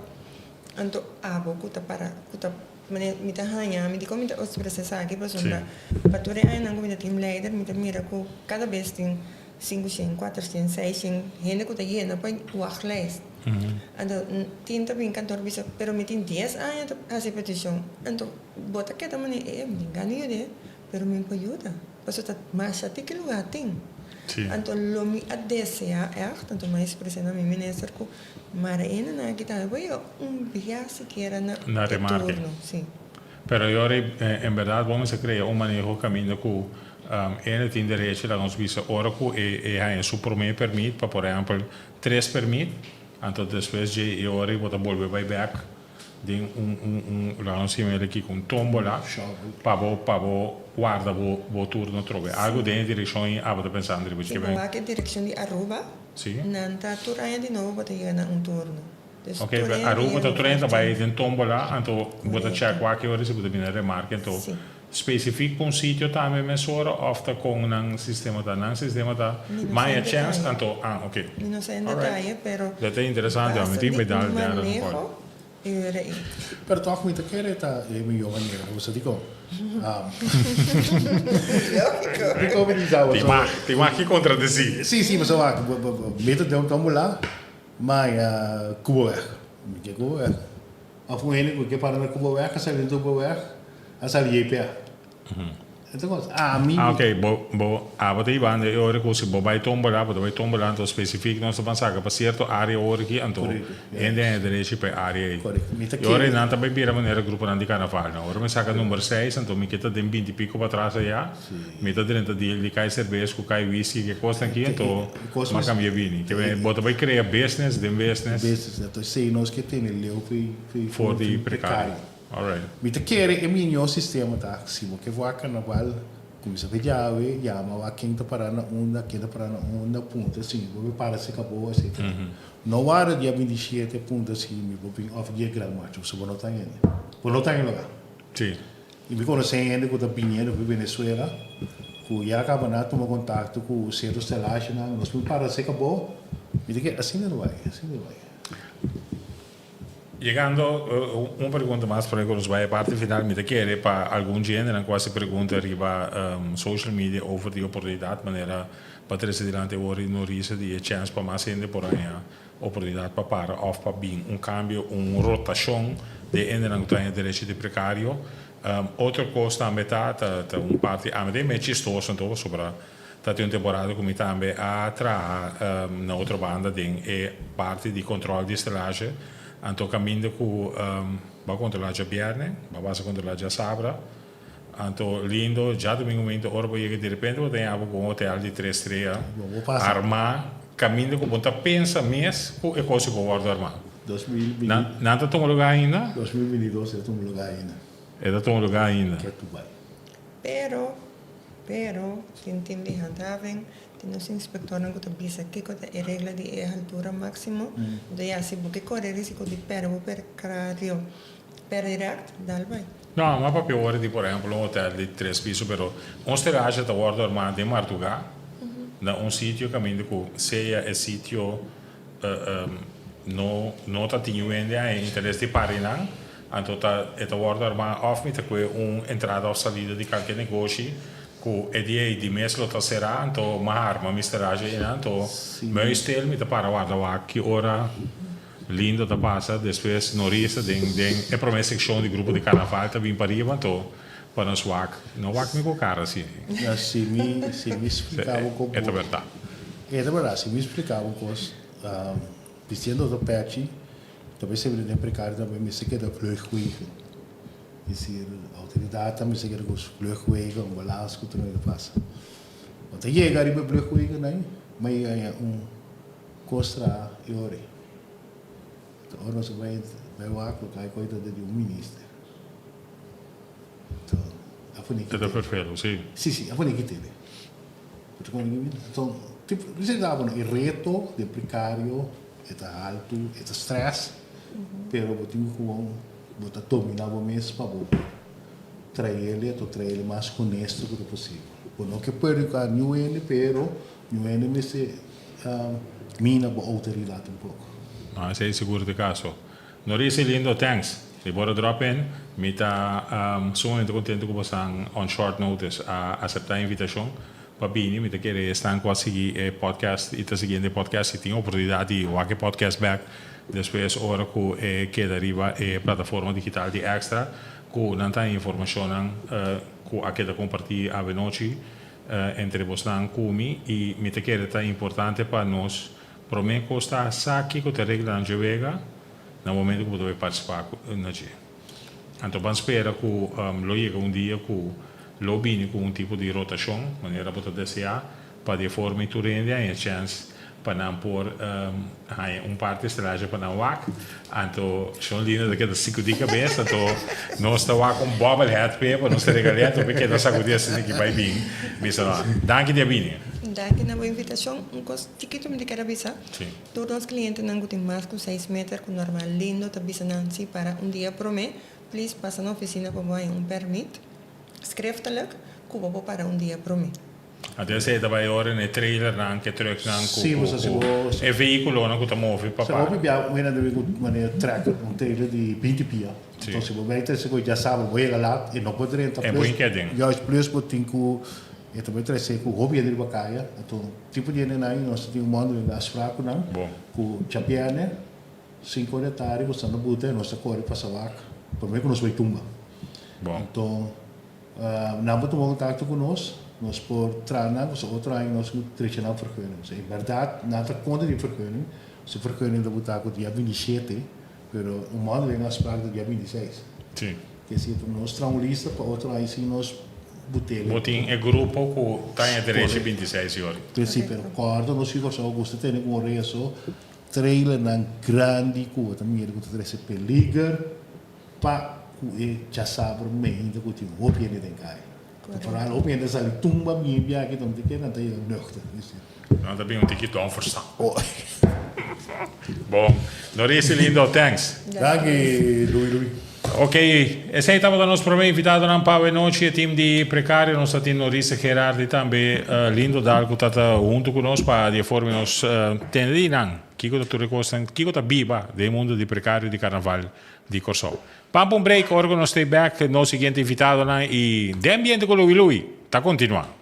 então abo kuta para kuta me tá hanya me digo me tá os processos aqui para sombra para tu rende não como team leader me tá mira com cada vez tem 500, 400, 600 gente que está llena para wachtlijst. Então, tem também cantor bisa, pero me tem 10 anos a essa petição. Então, bota que também é, me engano eu, pero me ajuda. Porque está mais até que lugar tem. Então, lo me adesea echt, então mais presente na minha ministra que marina na que tá, eu viaje que era na remarque. Sim. Pero agora, em verdade, vamos criar manejo caminho que ele tem direito a nos visa ora que é su primeiro permit para por exemplo 3 permit então depois de ora vou volver vai back de lá não se me aqui com tombola para guarda o turno trove algo de direção a vou pensando depois que vem que direção de Aruba não tá turno de novo para chegar na turno. Ok, Aruba está turno vai de tombola então vou check qualquer hora se pode vir remarque então specifiek com sítio também mesora ofta com um sistema da mais chance então ok não sei em detalhe pero é interessante a mim me dá Iedereen. Pero toch met de keren ta mi yo maniera, cosa dico? Dico per diciamo. Ti manchi contra de si. Sì, ma so va, meta de un lá, mas cubo weg. Mi che cubo weg. Of mo heen que para na cubo weg, sa dentro cubo weg, asa liepia. Então, mi Ok, aber die waren de ore così bo vai tombola, bo vai tombola anto specific non sto pensando per certo area ore che anto e de reci per area. Ore nanta bei bira manera gruppo nan di carnaval, no? Ora mi sa che numero 6 anto mi chiede den 20 pico para trás ya. Mi ta dentro di kai cerveja, cu kai whisky che costa anche anto ma cambia vini. Che bota vai crea business, den business. Business, então sei nós que tem ele For die precario. All right. Mi te kere e minho sistema tá, se mo que voa carnaval, começa a pedir chama va quem tá parando onda, quem tá parando onda, ponto assim, vou para se acabou assim. No hora dia 27 ponto assim, me vou vir off dia grande macho, se vou não tá ainda. Vou não tá ainda lá. Sì. E me conhece ainda com a pinheiro de Venezuela, que já acaba na tomar contato com o centro estelagem, nós vamos para se acabou. Me diga assim não vai, assim não vai. Llegando, una pregunta más para que nos vaya a parte final, me te quiere para algún género, en quasi pregunta arriba social media over die oportunidad, manera para trazer delante ora no risa die chance para mais gente por aí, oportunidade para para of para bem cambio, rotação de ende não tem direito de precário. Outra coisa também tá parte a me me chistoso então sobre tá tem uma temporada como também a na outra banda tem é parte de controle de estelagem. Anto caminho com vai controlar a Bierne, vai controlar a Sabra. Anto lindo, já domingo momento ora vai de repente vai ter algo com hotel de 3 estrelas. Armar, caminho com ponta pensa mês com é coisa com guarda armar. 2020. Nada toma lugar ainda? 2022 é toma lugar ainda. É da toma lugar ainda. Que tu vai. Pero, sin team de handhaving, temos inspector não que bisa que a regra de altura máximo, de assim porque corre risco de percario, per direct, dal vai. No, ma proprio ora di per esempio un hotel di 3 pisos, però un stelage da guarda armado in Martuga, da un sitio cammino con sia il sitio no ta tinguende a interesse di Parinan, anto ta e ta guarda armado off mi ta que un entrada o salida di qualche negozio ku edie di meslo ta sera anto mahar ma misterage in anto meestel mi ta para guarda waki ora lindo ta passa después norisa den e promessa section di gruppo di carnaval ta vim pariva anto para nos wak no wak mi co cara sì Se mi explicava um pouco. è la verità Se mi explicava um pouco, vestindo do patch, talvez sempre tem precário também, me sei que é da vluchtwegen. Dizer, a autoridade também se quer que os vluchtwegen, um balanço que não passa. Até chegar a vluchtwegen, né? Mas é costra e ore. Então, nós vai lá colocar coisa de ministro. Então, a funike. è perfetto sì Sì, a funike teve. Então, tipo, você dava o reto de precário, é alto, é stress, pero botinho com botar dominar o mês para trazer ele mais honesto que possível. Não que pode ficar new ele, pero new ele me se mina a autoridade um pouco. Ah, sei sicuro di caso. Norisi lindo, thanks. Vi bora drop in. Mi ta sumamente contento che possiamo on short notice a accettare l'invitazione. Va bene, mi ta chiede stanno qua a seguire podcast, ita seguendo podcast, ti opportunità di qualche podcast back. Después ora che arriva e piattaforma digitale di extra con tanta informazione che anche da compartire a veloci entre vostri come e mi te chiede è importante per noi per me costa sacchi che te regla non vega nel momento che dove partecipare non c'è anto spero che lo llega un dia che lo bini con un tipo di rotazione maniera potete sia per di forme tu rendi e chance para não pôr parte estelagem para não wak, então são lindas daquela 5 de cabeça, então nós estamos com bobblehead paper, nós estamos regalando, porque nós sacudir assim que vai bem, bisa lá. Danke dia bem. Danke na boa invitação, coisa tiquito me quero avisar. Todos os clientes não têm mais que 6 metros, com normal lindo, tá bisa nancy para dia promê, please passa na oficina para ganhar permit, escreve-te-lhe, que vou para dia promê. Adesso vai ora nei trailer anche truck Sì, ma se vuoi- e veicolo non che muove Se papà. voi abbiamo una track, un trailer di 20 pia. Sì. Então, se você se você já sabe, vai lá e não pode entrar. É bom que é dentro. Já os plus por tinco e também traz se com hobby de bacaia. Então, tipo de nenai, nós temos um mundo de asfraco não. Bom. Com chapiane, 5 da tarde, você não bota, nós corre para Savak. Por mim, nós vai tumba. Bom. Então, não vamos tomar contato conosco. Nós por trabalhar, nós outro ano nós tradicional vergunning. Em verdade, nada conta de vergunning. Se vergunning dat botar com dia 27, pero um modo vem as pragas do dia 26. Sim. Que se nós traz uma lista para outro ano sim nós botelho. Botin é grupo que está em direito 26 horas. Então sim, pero quarto nós ficamos só gosto de ter um reação trailer na grande coisa também ele gosta de ser peligar pa que já sabe meio que o tipo o piano tem cai. Vooral ook in de zaal tumba mi bia que dan dikke dan te nuchter. Não, também um ticket on verstaan. Oh, Bom, Norisi lindo, thanks. danke Louis. Ok, e sei stato da nostro problema invitato a un paio di noci e team di precario, non stati Norisi Gerardi tambe lindo dalgo tata junto con nos pa di formi nos tendinan. Kiko da tu recostan, kiko da biba del mondo di precario di carnaval di Corsò. Pampo un break, orgono stay back, no siguiente invitato na e de ambiente con lui, ta continua.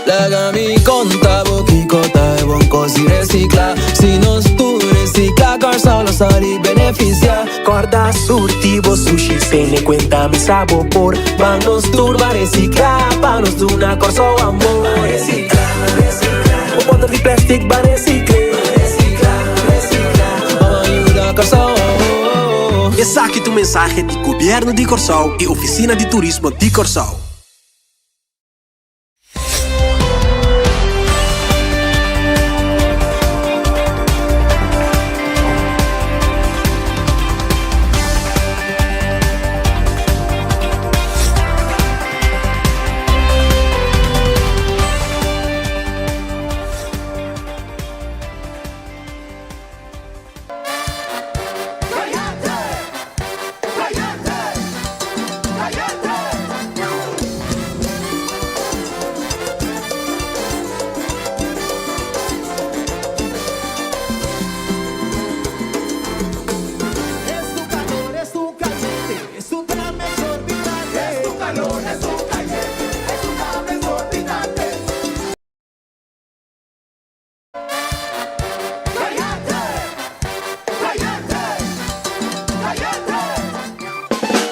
Legami conta boquicota e buon così recicla. Se non tu recicla, corsa lo sali beneficia. Corda surtivo sushi, se ne cuenta mi sabor. Manos turba recicla, panos de una corso amor. Recicla, recicla. Un bottle di plastic va recicla. Recicla, recicla. Vamos ayuda a corso. E saque tu mensaje de Governo de Corsol e Oficina de Turismo de Corsol.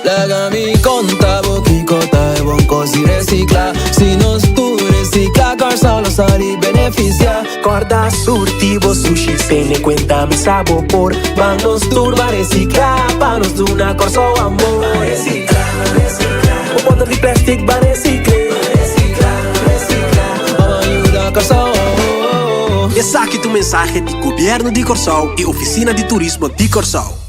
Legami conta boquicota e buon così recicla. Se non tu recicla, corsa lo sali beneficia. Corda surtivo sushi, se ne cuenta mi sabor. Manos turba recicla, panos de una corso amor. Recicla, recicla. Un bottle di plastic va recicla. Recicla, recicla. Vamos ayuda a corso. E saque tu mensaje de Governo de Corsol e Oficina de Turismo de Corsol.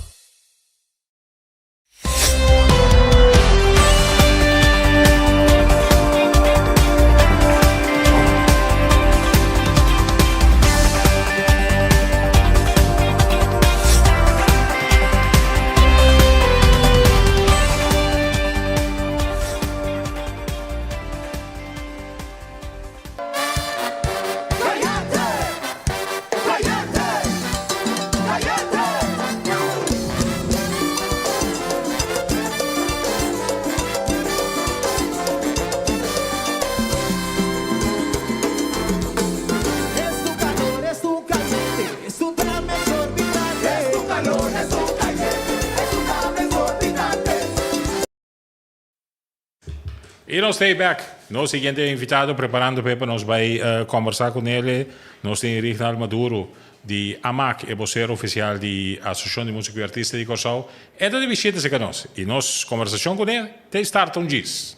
E nós stay back. Nosso seguinte invitado preparando para nós vai conversar com ele. Nós temos Reginald Maduro de AMAC, é vocero oficial da Associação de Músicos e Artistas de Corsol. É da visita-se com nós. E nossa conversação com ele tem start um dias.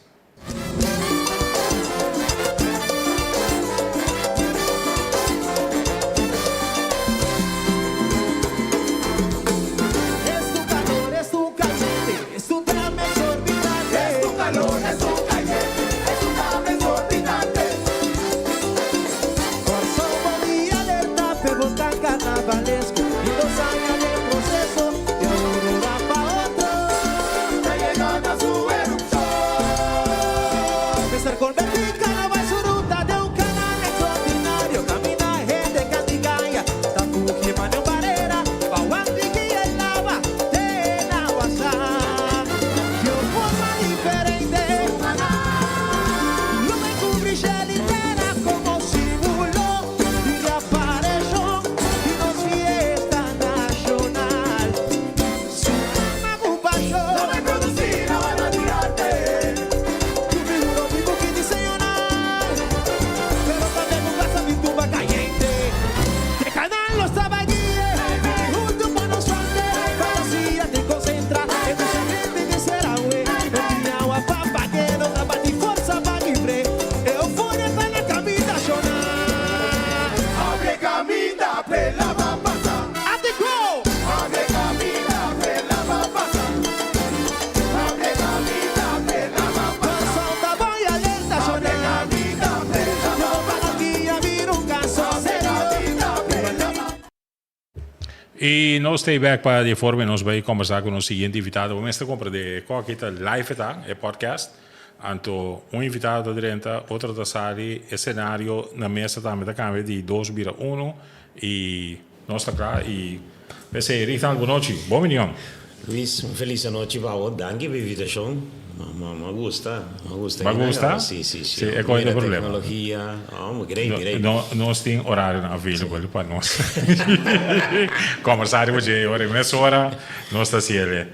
Carnavalesco, y 2 años de proceso, y Aurora pa' otro. E nós estamos back para de forma nós vai conversar com o seguinte invitado. Vamos estar compra de qualquer live tá, é podcast. Anto invitado dentro, outro da sala, e cenário na mesa também da câmera de 2-1 e nós está cá e pensei, Richard, boa noite, bom menino. Luis, felice noite para você. Danke per l'invitazione. Ma gusta. Ma gusta? Sì. Sì, è quello il problema. Tecnologia. Oh, great. Nós tem horário available para nós. Conversar hoje, ora mezz'ora, nós está siellä.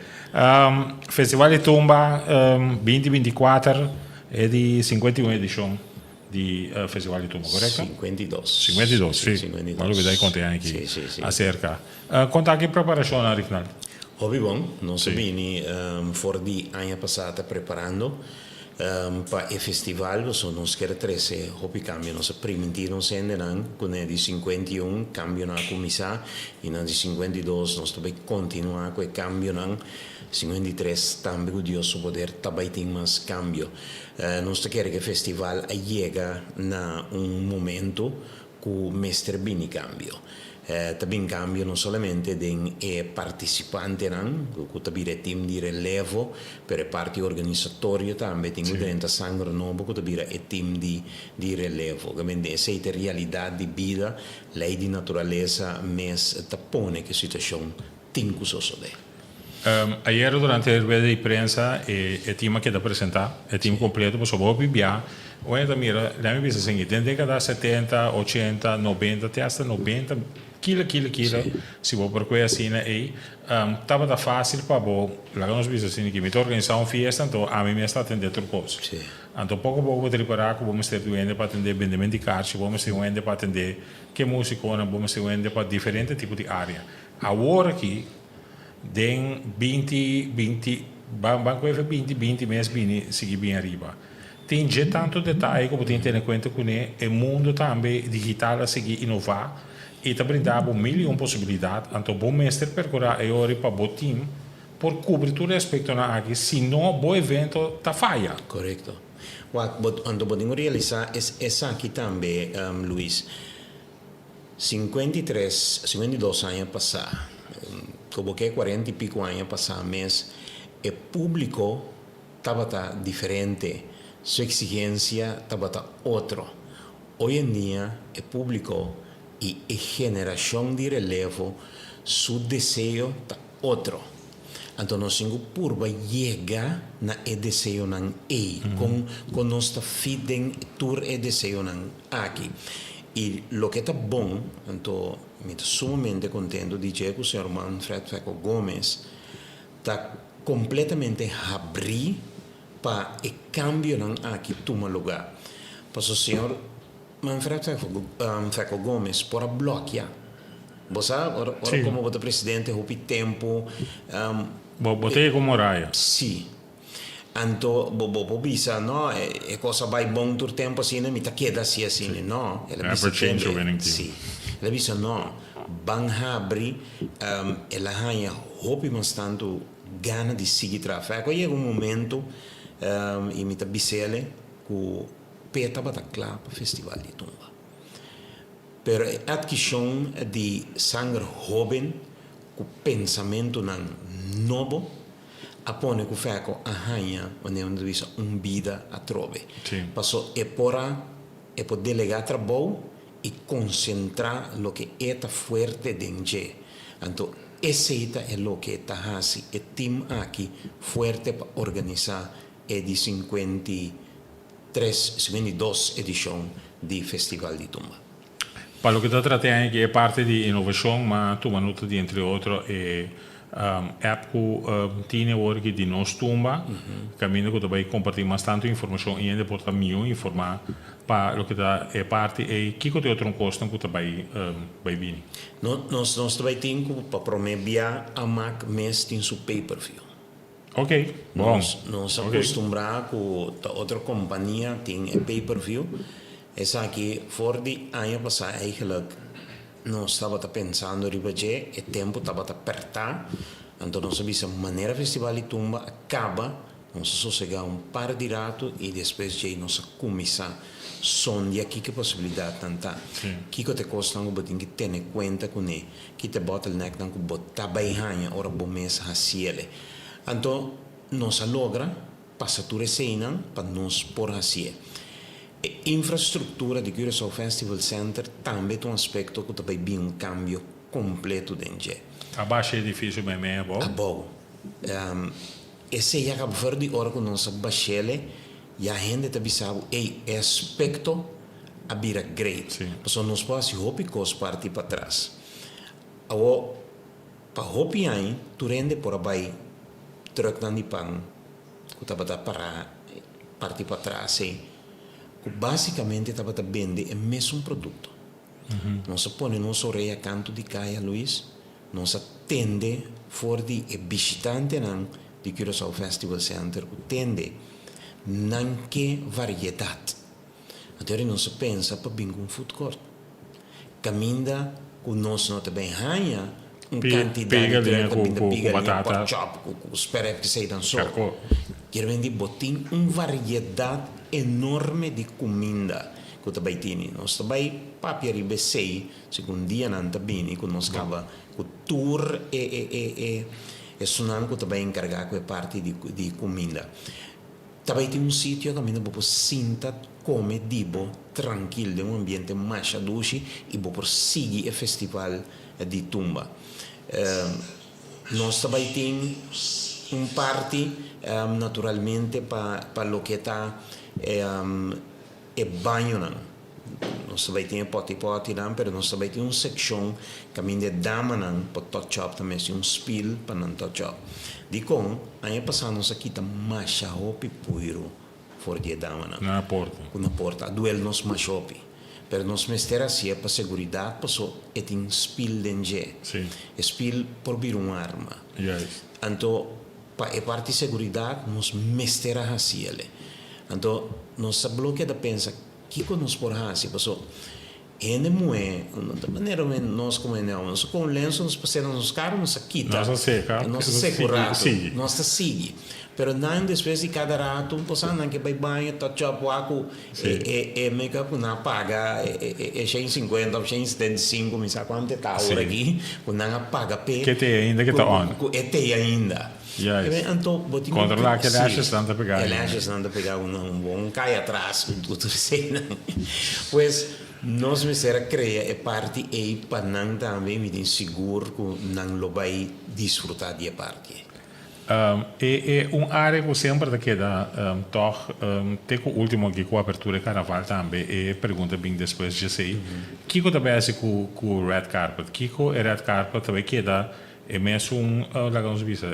Festival di Tumba 2024 è di 51 edizione di Festival di Tumba, corretto? 52. 52, sì. 52. Ma lo vedrai quanti anni che Sì. acerca. Quanta che preparazione, Rignal? Hobby bon, non Sì. so bene, fuori di anni passati preparando per il festival, sono scherzi 13 hobby cambio, non so prima in non si con di 51 cambio na commissà, in di 52 non sto per continuare quel cambio na 53 tambe curioso poter tabaiting mas cambio. Non sto chiaro che il festival llega na un momento cu mestre bini cambio. Também cambio non solamente den partecipanti cu tabire team di relevo per parti organizzatorie também tem dentro sangue novo cu tabire e team di relevo quindi essa è realtà di vita lei di naturaleza mes tapone che situazione tincu sosode. Ayer durante il rueda di prensa il team che da presentare, il team completo, posso proprio via. Oggi mira, la mia vista è che da 70, 80, 90, testa 90 kilo, si può per cui assina e stava da facile per voi, la nostra vista è che mi organizzare un fiesta, tanto a me mi sta attendendo cose. Sì. Tanto poco per riparare, come stai doendo per attendere vendimenti carci, come stai doendo per attendere che musica, come stai doendo per differenti tipi di area. A ora che den 20 mesi bini si bene arriva. Tem già tanto dettaglio che potete tenere conto con il mondo também digitale si innova e ti brindava un milione di possibilità, tanto buon mestre per curare e ora per buon team per coprire tutto l'aspetto anche se no buon evento ta falla. Corretto. Quando possiamo realizzare è anche também, Luis, 52 anni passati, come che 40 e pico anni passati, mas il pubblico stava differente, sua esigenza stava altro. Hoy en día il pubblico e generazione di relevo, su deseo ta altro. Então nós temos purba llega na e deseo nan con nostra fiden tur e deseo nan aqui. E lo che è buono, então mi sto sumamente contento di dire che il signor Manfred Feco Gomes sta completamente abri para il cambio nan aqui tuma lugar. Para o signor Manfred Feco Gomes por bloquear. Você ora como o presidente houve tempo Botei como raia. sì. Anto bobo bisa no e cosa vai bon tur tempo sine mi ta chieda sia sine no e la bisa change winning team. sì la bisa no ban habri e la hanya hopi mas tanto gana di sigi traffico e un momento e mi ta bisele cu peta batacla festival di Tumba per adquisition di sanger joven cu pensamento nan novo appone che feco a hanya quando è visa un vida a trove passo e pora e può delegare tra bow e concentrare lo che è fuerte dentro anto essa è lo che è hasi e team aquí fuerte per organizzare e di 52 edizione di Festival di Tumba. Per lo che tu tratti anche è parte di innovazione, ma tu manuta di entre altro e app che tiene ora di nos Tumba, cammino che tu vai compartire bastante informazione e porta meglio informare per lo che è parte e chi che altro costo che tu vai bene. Nós vai ter para prometer a Mac mes in su pay-per-view. Ok, bom. Nós acostumbramos com outra companhia tem pay-per-view. Essa aqui, fora de ano passado, eigenlijk, nós estava pensando ribeje e tempo estava apertar. Então nós sabemos a maneira festival de Tumba acaba Nós sossegar par de rato e depois já nós começar sondia que possibilidade tanta que te costa não botin que ter conta com ele que te bottleneck não botar bem ora bom mês haciele então nós logra passatura seinan para nós por hacie infraestrutura de Curaçao Festival Center também tem um aspecto que também bem um cambio completo dentro Abaixo é difícil mesmo, é bom? bom esse já acaba fora de hora que nós baixele e a gente também sabe é aspecto a bira great porque nós podemos hopi cos partir para trás para hopi aí tu rende por abai truck dan di pang que estava para partir para trás que basicamente estava a vender o mesmo produto nós põe nossa orelha canto de caia Luís nós atende for de visitante de Curaçao Festival Center que tende não que variedade. Até não se pensa para vir um food court. Caminha com nós não também ganha quantidade de com batata, com espera que seja só. Quer vender botim variedade enorme de comida que também tem. Nós também papia ribesei segundo dia não também que nós acaba o tour e sonando que também encarregar com a parte de comida. Também tem sítio que a gente sinta come dibo tranquilo, um ambiente mais doce e por seguir o festival de tumba. Nós também temos parte naturalmente para o que está banho. Nós também temos pote, mas nós também temos seção que a gente dama para touch-up, também tem spill para não touch-up. Dico, aí passamos aqui tá macha hopi puiro for dia dama na porta. Na porta, duel nos machopi. Per nos mestera sia para seguridade, passou etin spill denge. Sim. Spill por vir uma arma. Yes. Então, para a parte de seguridade, nos mestera hasiele. Então, nos bloqueia da pensa que nos por hasi, passou ene moe, da maneira nós como nós com lenço nos passamos nos carros nos quita nossa seca nossa sigue pero não depois de cada rato passando que vai banho touch up waco make up na paga 150 ou 175 me sabe quanto tá hora aqui quando não paga pe que tem ainda que tá on tem ainda então controlar que lashes não tá pegar lashes não tá pegar um cai atrás tudo assim pois nós me será criar a parte aí para não também me den seguro que não lo vai desfrutar de parte. É área que sempre da queda toch tem o último aqui com a abertura de carnaval também e pergunta bem depois de sei que que também é com o red carpet que o red carpet também queda é mesmo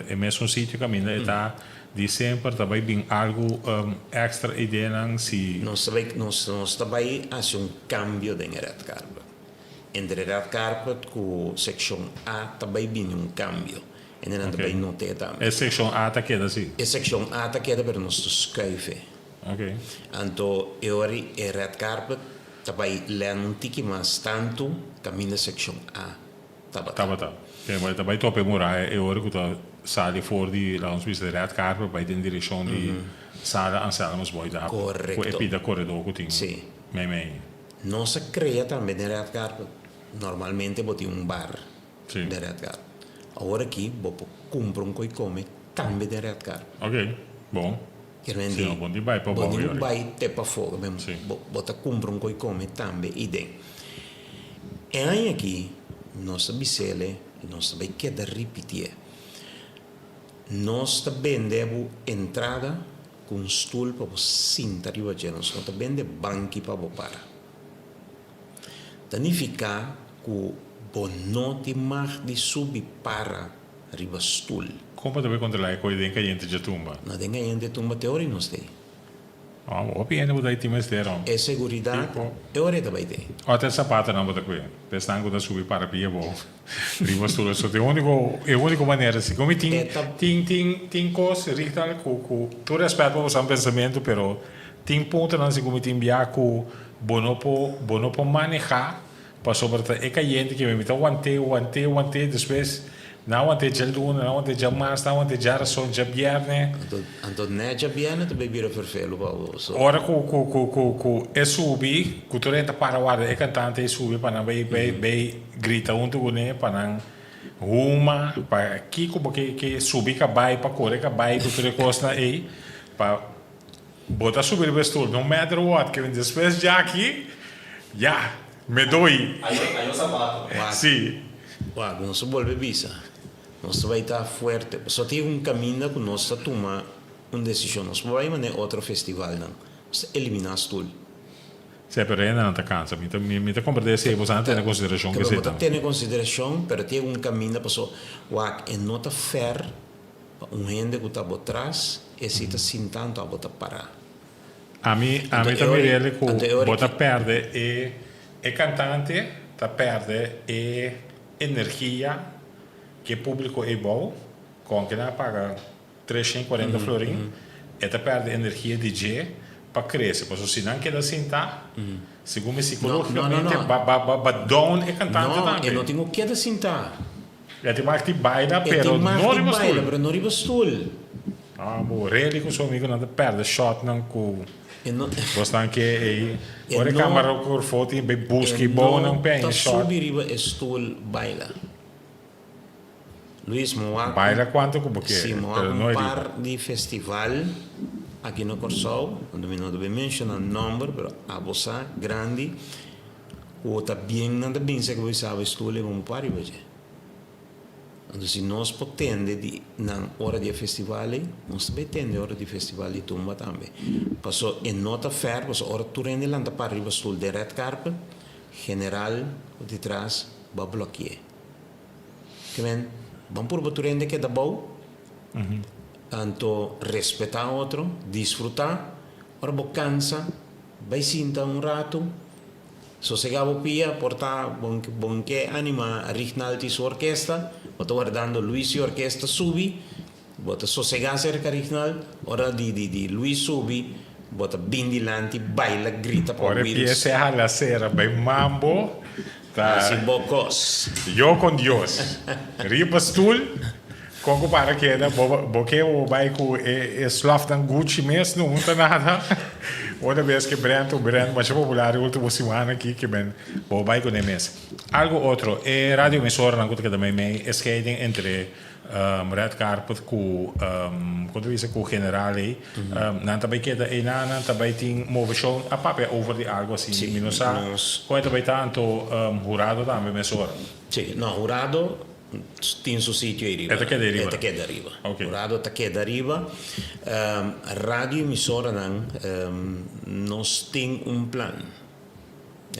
é mesmo sítio que a minha está de sempre também bem algo extra ideia não se nós também faz cambio de red carpet entre red carpet com seção A também bem cambio e não também não tem também a seção A está queda assim a seção A está queda para nós escrever então eu red carpet também lê um tique mais tanto caminho seção A tá também tope morar é hora que tá sali voor die laten we de red carpet bij de direction die sala Anselmos boy daar correcto e pida corredor que tinha sim me não se cria também de red carpet normalmente botar bar sim. de red carpet agora aqui vou comprar coi come também de red carpet ok bom sim, bom de vai para bom de vai te para fogo mesmo bota comprar coi come também e den e aí aqui nossa bicele nossa vai queda repetir nós também temos entrada com stool para sentar arriba de nós também de banco para parar significa que bonote mais de subir para arriba stool como também controlar com a gente de tumba não tem gente de tumba teoria não tem o pieno budai times deram é seguridade teoria também tem até sapato não botar com pensando que subir para pia bom prima stool só tem único maneira assim como tem coisa ritual com tu respeito o seu pensamento pero tem ponto não assim como tem biaco bonopo manejar para sobre é que a gente que me mete aguante depois não ante já luna, não ante já março, não ante já ração, já viernes. Então, não já viene, tu bebira perfeito para o Ora ku é subir, ku torrenta para o ar, é cantante é subir para não vai grita um tu né para não uma para aqui como que subir que vai para correr que vai tu te recosta aí para botar subir o vestor, no matter what, que depois já aqui, já me dói. Aí o sapato. Sim. Uau, não se volve visa. Nós vai estar forte. Só tem caminho que nós tomar uma decisão. Nós vai fazer outro festival, não. Nós eliminar tudo. Se per ainda não está cansa, me tá compreender se você não tem em consideração que você você tem em consideração, mas tem caminho para só, uau, é nota fair para gente que está por trás e se está sentando a botar parar. A mim também ele que bota perde e cantante tá perde e energia que o público é bom, com que não paga 340 florin, e tá perde energia DJ para crescer, porque se não quer sentar, segundo psicologicamente, ba down e cantante não, também. Eu não tenho que sentar. É de mais que baila, pero não riba stool. Pero não riba stool. Ah, bom, really com seu amigo não perde shot não com Gostam que aí, ora câmera com foto e busque bom não penha shot. Subir riba stool baila. Luís Moaco. Baila quanto como que? Sim, Moaco um par de festival aqui no Corsol, onde me não deve mencionar número, pero a bossa grande, o tá bem nada bem se que você sabe stool é um par de então, se nós pretende na hora de festival, nós pretende hora de festival de tumba também. Passou em nota fair, passou hora tu rende lá para arriba stool de red carpet, general de trás vai bloquear. Que men, vamos por tu rende que dá bom, então respeitar outro, desfrutar, hora vou cansa, vai sentar rato. Sossegavo pia, porta bom que anima Rignaldi sua orquestra, bota guardando Luis e orquestra subi, bota sossegar cerca Rignaldi, ora di Luis subi, bota bindilanti, baila, grita por ora empieza a la cera, bem mambo, tá. Assim bocos. Eu com Deus. Riba stool, como para que era, porque o baico é slav dan Gucci mesmo, não tem nada. Outra vez que o brand mais popular, última semana aqui, que ben, o baico nem mesmo. Algo outro, é radioemissora, não que também me esquecem entre red carpet com quando diz com o general aí, não também queda e não também tem movição a papel over de algo assim, menos quando também tanto jurado também emissora. Sim, não, jurado tem seu sítio aí riba. Está aqui arriba. Okay. Jurado está aqui arriba. Rádio emissora nós tem plan.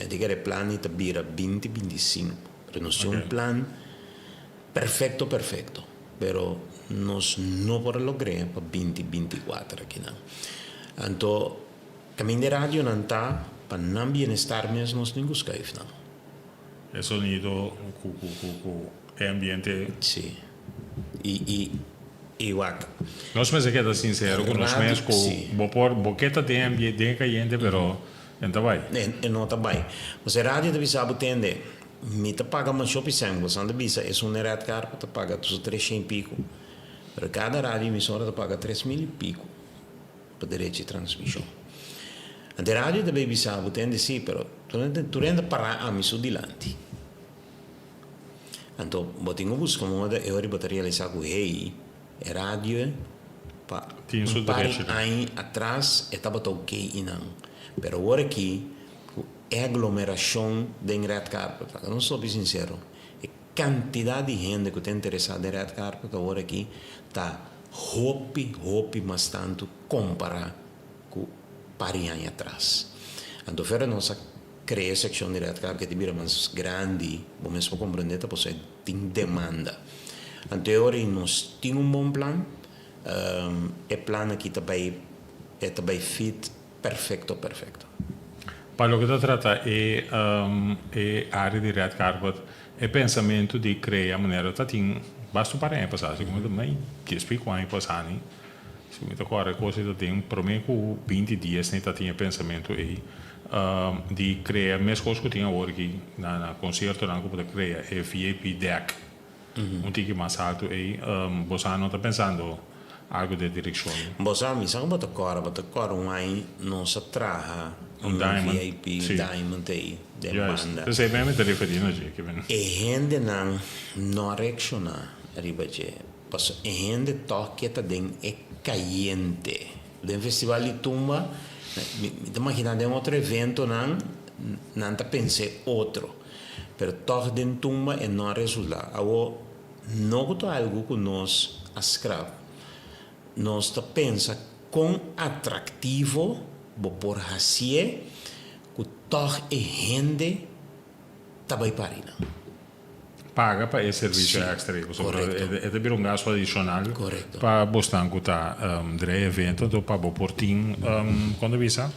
Diga plan está vira 2025. Pero nós tem plan perfeito. Pero nós não podemos lograr para 2024 aqui não. Então, caminho de rádio não está para não bem-estar mesmo nós não buscamos não. É sonido ambiente. Sim. E waka. Nós mesmo que é sincero com nós mesmos, com boqueta tem ambiente caliente, pero não vai. Não está bem. Você rádio deve saber entender. Me te paga uma shopping center, você anda bisa, é um red carpet, te paga 300 e pico. Para cada rádio emissora te paga 3.000 e pico para direito de transmissão. A rádio deve saber entender sim, pero tu rende para a missão dilante. Então, botinho busca moda e ora botar realizar com rei, é rádio para um par aí atrás estava ok e não. Pero agora aqui é aglomeração de red carpet. Eu não sou bem sincero. A quantidade de gente que está interessada em red carpet agora aqui está hopi mas tanto comparar com pari aí atrás. Então, fora nossa criar secção de red carpet que é mais grande, vamos compreender que você tem demanda. Então, agora nós temos bom plano. O plano aqui também é fit perfeito. Para o que se trata é área de red carpet, é pensamento de criar maneira que tem basta para a passar, como também que explico aí passar, né? Se me tocar a coisa que tem prometo com 20 dias nem tinha pensamento aí de criar mais coisas que tinha agora aqui na concerto não como de criar é VIP deck un tique más alto e Bossa no está pensando algo de dirección. Bosa mi sa bota cora um não se traha Un diamond, VIP sì. diamond aí de banda. Juist, ben met de referino che ben. E gente não reacciona arriba je. Passo e gente toque ta den é caliente. Den festival de tumba, me imagina de outro evento não ta pense outro. Pero toque den tumba e não resulta. Awo não to algo que nós ascravo. Nós ta pensa com atrativo por hasie que toque e gente ta vai parina. Paga para esse serviço Sim, extra. correto. É de um gasto adicional Correto. para bostar que tá de evento, então para o portinho quando visa,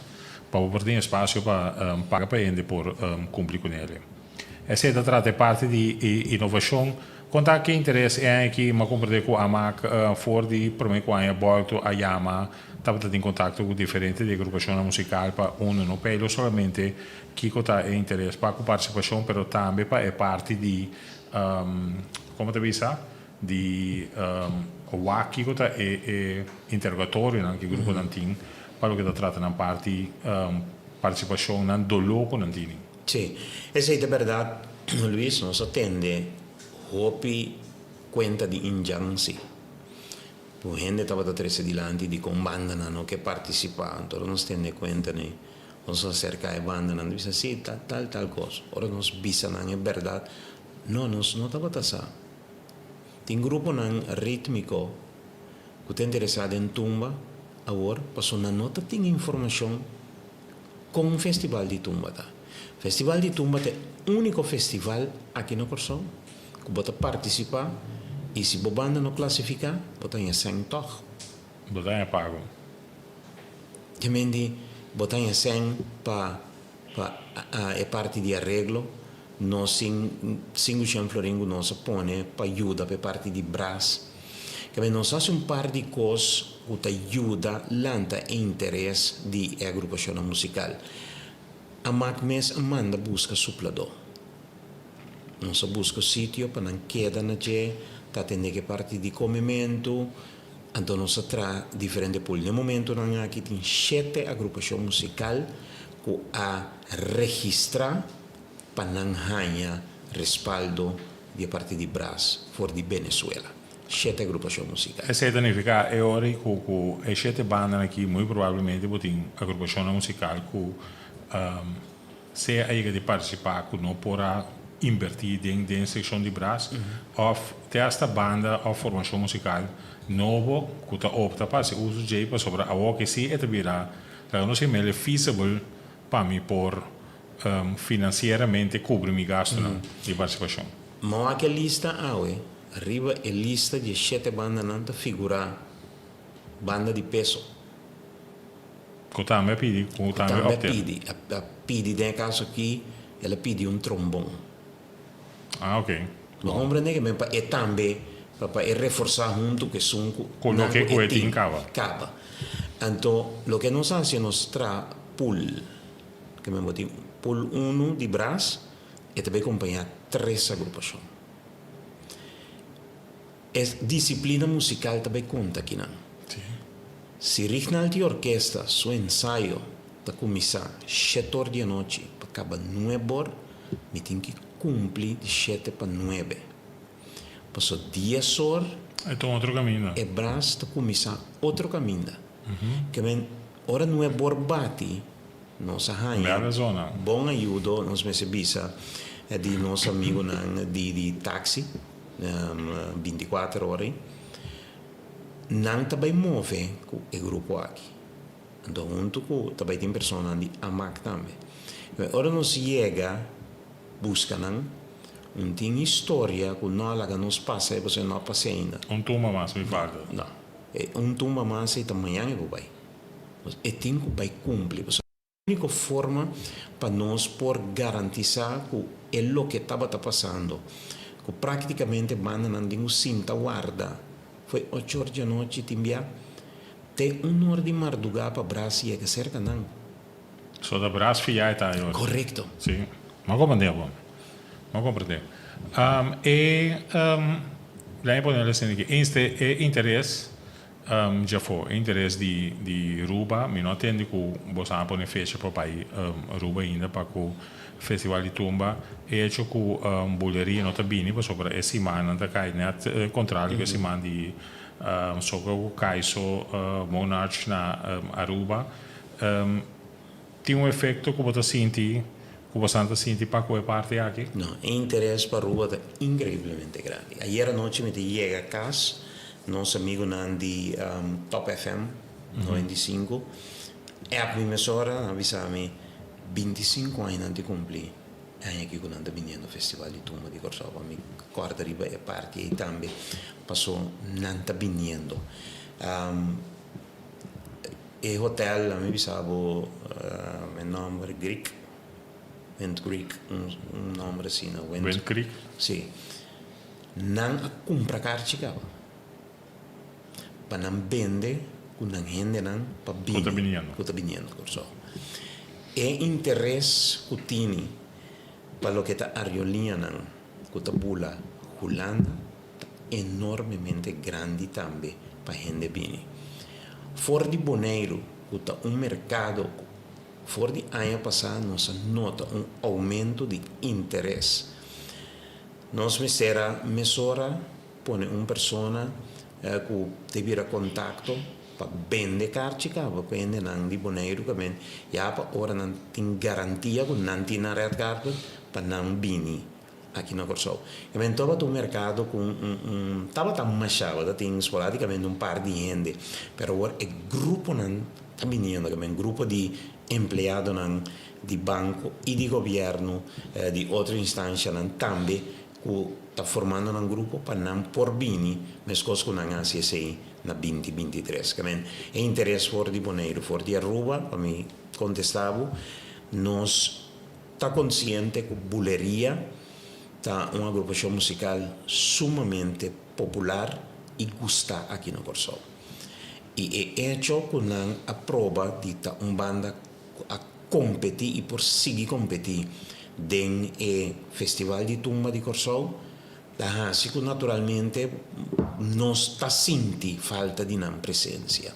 para o portinho espaço para paga para ele por cumprir com ele. Essa é trata parte de inovação. Conta que interesse é que me comprei com a Mac for de para mim quando eu volto a Yama estava em contato com diferentes de agrupação musical para não pelo somente que conta é interesse para a participação, pero também para é parte de como te visa di WAC che è interrogatorio anche il gruppo d'antin quello che tratta una parte partecipazione non dolore con antini. Sí, esa es de verdad, Luis, nos atende hopi cuenta di injansi. La gente estaba atrás delante di con banda no che partecipando, ora nos tende cuenta ne nos acerca de banda no dice sí, tal cosa. Ora nos bisa no es verdad. No, nos no estaba tasando. Tem grupo nan rítmico que está interessado em tumba, agora passou na nota tem informação com um festival de tumba tá. Festival de tumba é o único festival aqui no Corsão que bota participar e se a banda não classificar, bota em 100 toch. Bota é pago. Que mendi bota em 100 para é parte de arreglo. Nós cinco floringo nós põe para ajuda para parte de braço que nós fazemos par de coisas que ajuda lanta interesse de agrupação musical a MACMES manda busca suplador nós busca sítio para não queda na je tá atender que parte de comimento então nós traz diferente pool no momento não aqui tem 7 agrupação musical que a registrar para não ganhar respaldo de parte de Brás for de Venezuela. 7 agrupação musical. Essa significa é hora que as 7 bandas aqui muito provavelmente botem agrupação musical que se aí de participar que não porá invertir dentro da seção de Brás ou ter esta banda ou formação musical novo que está opta para se uso de para sobre a que se é virar não se me é feasible para mim por financeiramente cobre mi gasto di partecipazione. Ma anche lista arriva a lista di 7 banda nanta figura banda di peso. Cotame pidi, Cotame pidi, a pidi nel caso aqui, ela pidi un trombone. Ah, ok. Lo comprende che e tambe para reforçar junto que son con lo que cueti in cava. Cava. Anto lo que nos hace nos tra pool que me boti pool 1 di Brás e também acompanhar 3 agrupações. Disciplina musical também conta aqui não. Sì. Se rignal di orquesta su ensaio da começar 7 horas da noite para acabar 9 horas, me tem que cumprir de 7 para 9. Passou 10 horas Então outro caminho. e Brás está começar outro caminho. Que vem hora 9 horas bate nossa rainha. Bela zona. Bom ajuda nos recebisa di nosso amigo di taxi 24 horas. Não também move com o grupo aqui. Então, junto com também tem pessoas de AMAC também. Ora nos chega, busca não tem história que nós nos passa e você não passa ainda. Tumba mais me falta. Não. Tumba mais e amanhã eu vou. E tem que vai cumprir. A única forma para nós por garantizar que é o que estava passando, que praticamente banda não tem cinta guarda, foi 8 horas da noite timbia, tem 1 hora de madrugada para Brasil e que cerca não. Só da Brás fiai tá aí. Correto. Sim. Mas compreendo. Mas compreendo. Lei pone assim que este interesse já foi interesse de Aruba, mas não tem que você pode fecha para o país Aruba ainda para o festival de tumba e hecho com boleria não tá bem para sobre esse semana da cai net contrário que semana de sobre o caiso Monarch na Aruba tem efeito que você sente para qual parte aqui? No, el interés para Aruba es increíblemente grande. Ayer anoche me llega a casa, nos amigos de Top FM 95, e a prima emisora avisame 25 años antes de cumplir. Año aquí con anda viniendo festival di tumba di Corsova, mi corda riba e parte e también pasó nanta viniendo. E hotel mi avisavo el nombre Greek. Wind Creek, un nombre assim, não? Wind Creek? Sim. Não a compra carchica. Para não vender, com não gente não, para vender. Kuta binhando, corso. E interesse que tem para lo que está ariolinha não, kuta bula, Holanda, enormemente grande também para gente bem. Fora de Bonaire, kuta mercado. Fora de ano passado, nós nota aumento de interesse. Nós mesora põe pessoa que teve contato para vender carchica, para vender não de boneiro também. Já para hora não tem garantia que não tem na red carpet para não vir aqui na Corsol. E men estava o mercado com estava tão machado, tem esporadicamente par de gente, mas agora o grupo não está vindo, também grupo de empleado di banco e di governo di altre istanze também que está formando um grupo para não por bini mas coisas que não assim sei na 2023 que é interesse fora de Bonaire fora de Aruba para mim contestava nós está consciente que buleria está uma agrupação musical sumamente popular e gusta aqui no Corsol e é hecho que não aprova de banda a competir e por seguir competir den festival de tumba de Corsol assim que naturalmente nós está sentindo falta de não presença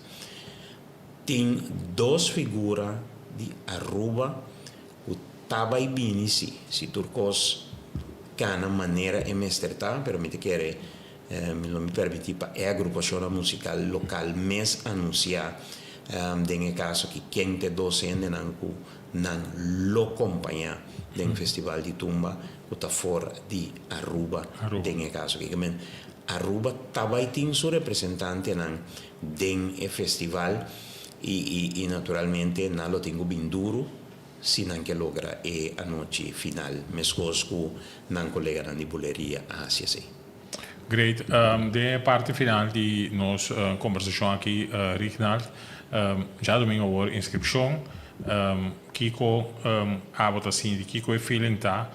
tem duas figuras de Aruba que estava aí bem se turcos cana maneira é mestrtar pero me quer me permite para a agrupação musical local mais anunciar nel caso che quem te docente non lo accompagna nel festival di tumba che sta fuori di Aruba nel caso che Aruba stava in suo rappresentante nel festival e naturalmente non lo tengo ben duro se anche logra e a noce final mescosco non collega di buleria a sì. Great. De parte final di nostra conversazione qui, Rignald, já domingo houve inscrição, Kiko avota assim, Kiko é feeling tá,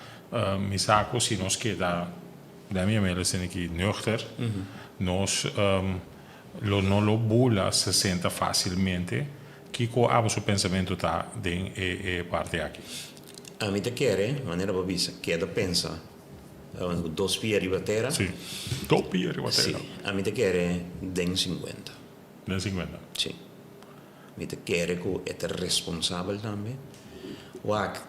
me saco se nós queda, da minha maneira sendo que nuchter, nós não lo bula se senta facilmente, Kiko ava seu pensamento tá den parte aqui. A mim te quer, maneira babisa, queda pensa, dois pies arriba terra. Sim, dois pies arriba terra. Sim, a mim te quer den 50. Den 50. Sim. Me te quer que é responsável também. Wak,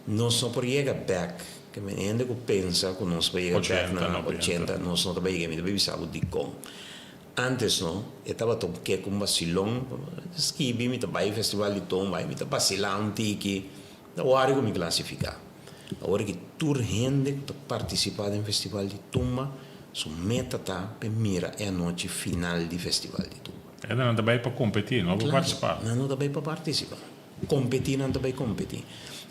nós não podemos chegar back, que me ainda que pensa que nós vamos chegar back na 80, nós não podemos chegar, me deve saber de como. Antes não, eu estava tão que com vacilão, esquibi, me trabalhei no festival de tomba, me trabalhei vacilar tiki, da hora que me classificar. A hora que toda gente que participa no festival de tumba, sua meta está para mirar a noite final do festival de tumba. E non andai per competere, non per partecipare. Non andai per partecipare. Competir non andai competir.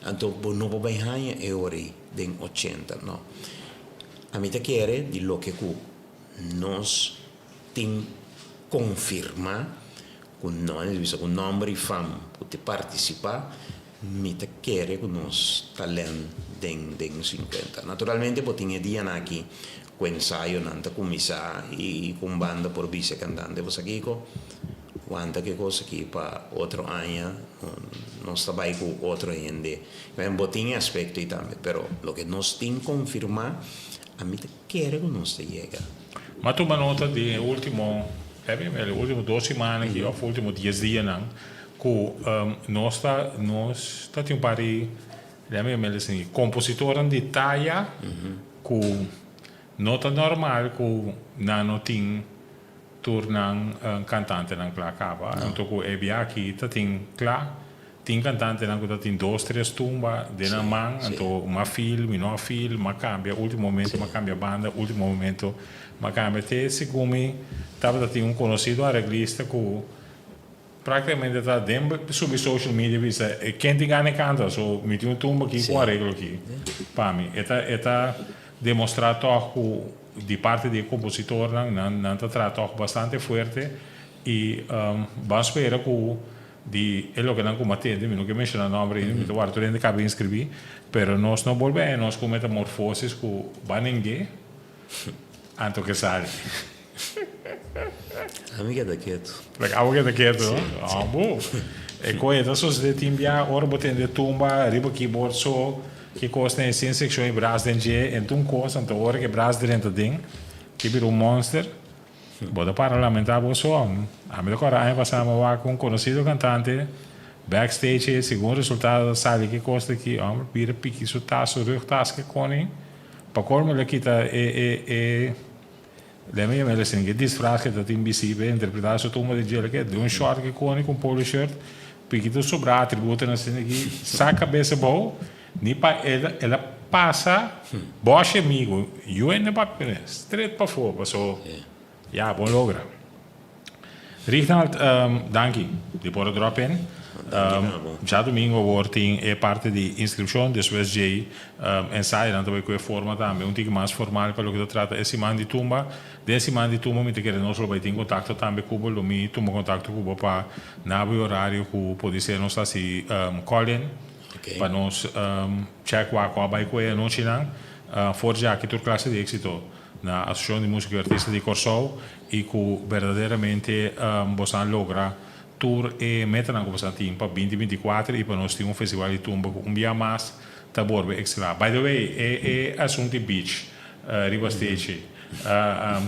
Então, non vai ganhar é ore den 80, no. A mim te quer de lo que nós tem confirma com nós, com nome e fama, que participar, me te quer que nós talento den 50. Naturalmente, pode ter dia aqui com ensaio, nanta commissar e com banda por vice cantante, você aqui quanta que coisa aqui para outro ano, não está bem com outro gente. Mas tem aspecto aí também, pero lo que nós tem confirmar a mí te quiere que no se llega. Mas tu nota de último, último 2 semanas, que ou último 10 dias, não, que nós tem um pari, assim, compositor de talla, que nota normal, que não tem tornam cantante não acaba. Então que é aqui tem cantante não tem 2, 3 tumba de na mão, então uma filme, não filme, uma cambia, último momento uma cambia banda, último momento uma cambia até segundo tava tem conhecido arreglista que praticamente está dentro sobre social media visa quem te ganha canta, so me tem tumba aqui com arreglo aqui. Para mim, está demonstrar que de parte do compositor não trata bastante forte e vamos esperar que é o que não combatente, não que menciona o nome, não guardo dentro de cabine escrevi, pero nós não volvemos, nós com metamorfoses que vai ninguém, anto que sai. Amiga da quieto. Legal que tá quieto, ah, bom. E coisa, só se timbia, ora botando de tumba, riba keyboard só, que costa em 100 secções em braço dentro então costa, então ora que braço dentro dentro, que vira monster. Bota para lamentar o som. A minha coragem passamos lá com um conhecido cantante, backstage, segundo resultado, sabe que costa aqui, vira pique, isso tá, rug tá, que cone, para como ele quita lembra-me assim, que disfraz que está invisível, interpretar sua turma de gelo, que de short que cone com polo shirt, pique do sobrar, atributo assim, aqui, saca a cabeça boa, nem para ela passa, boche amigo, eu ainda para straight para fora, passou. Ja, bom logra. Rinald, danke. Die bora drop in. Já domingo wordt é parte de inscrição, depois de ensaio, então vai com a forma também, um pouco mais formal para o que trata esse man de tumba. Desse man de tumba, me te quer nós vai ter contato também com o me toma contato com o para nabe horário que pode ser nós assim Colin, para nós check qual vai com a noite não, forja que tur classe de êxito na Associação de Música e Artista de Corsol e que verdadeiramente você logra tour e meta na coisa tem para 2024 e para nós ter festival de tumba um dia mais tá borbe extra. By the way, é assunto beach, riba stage,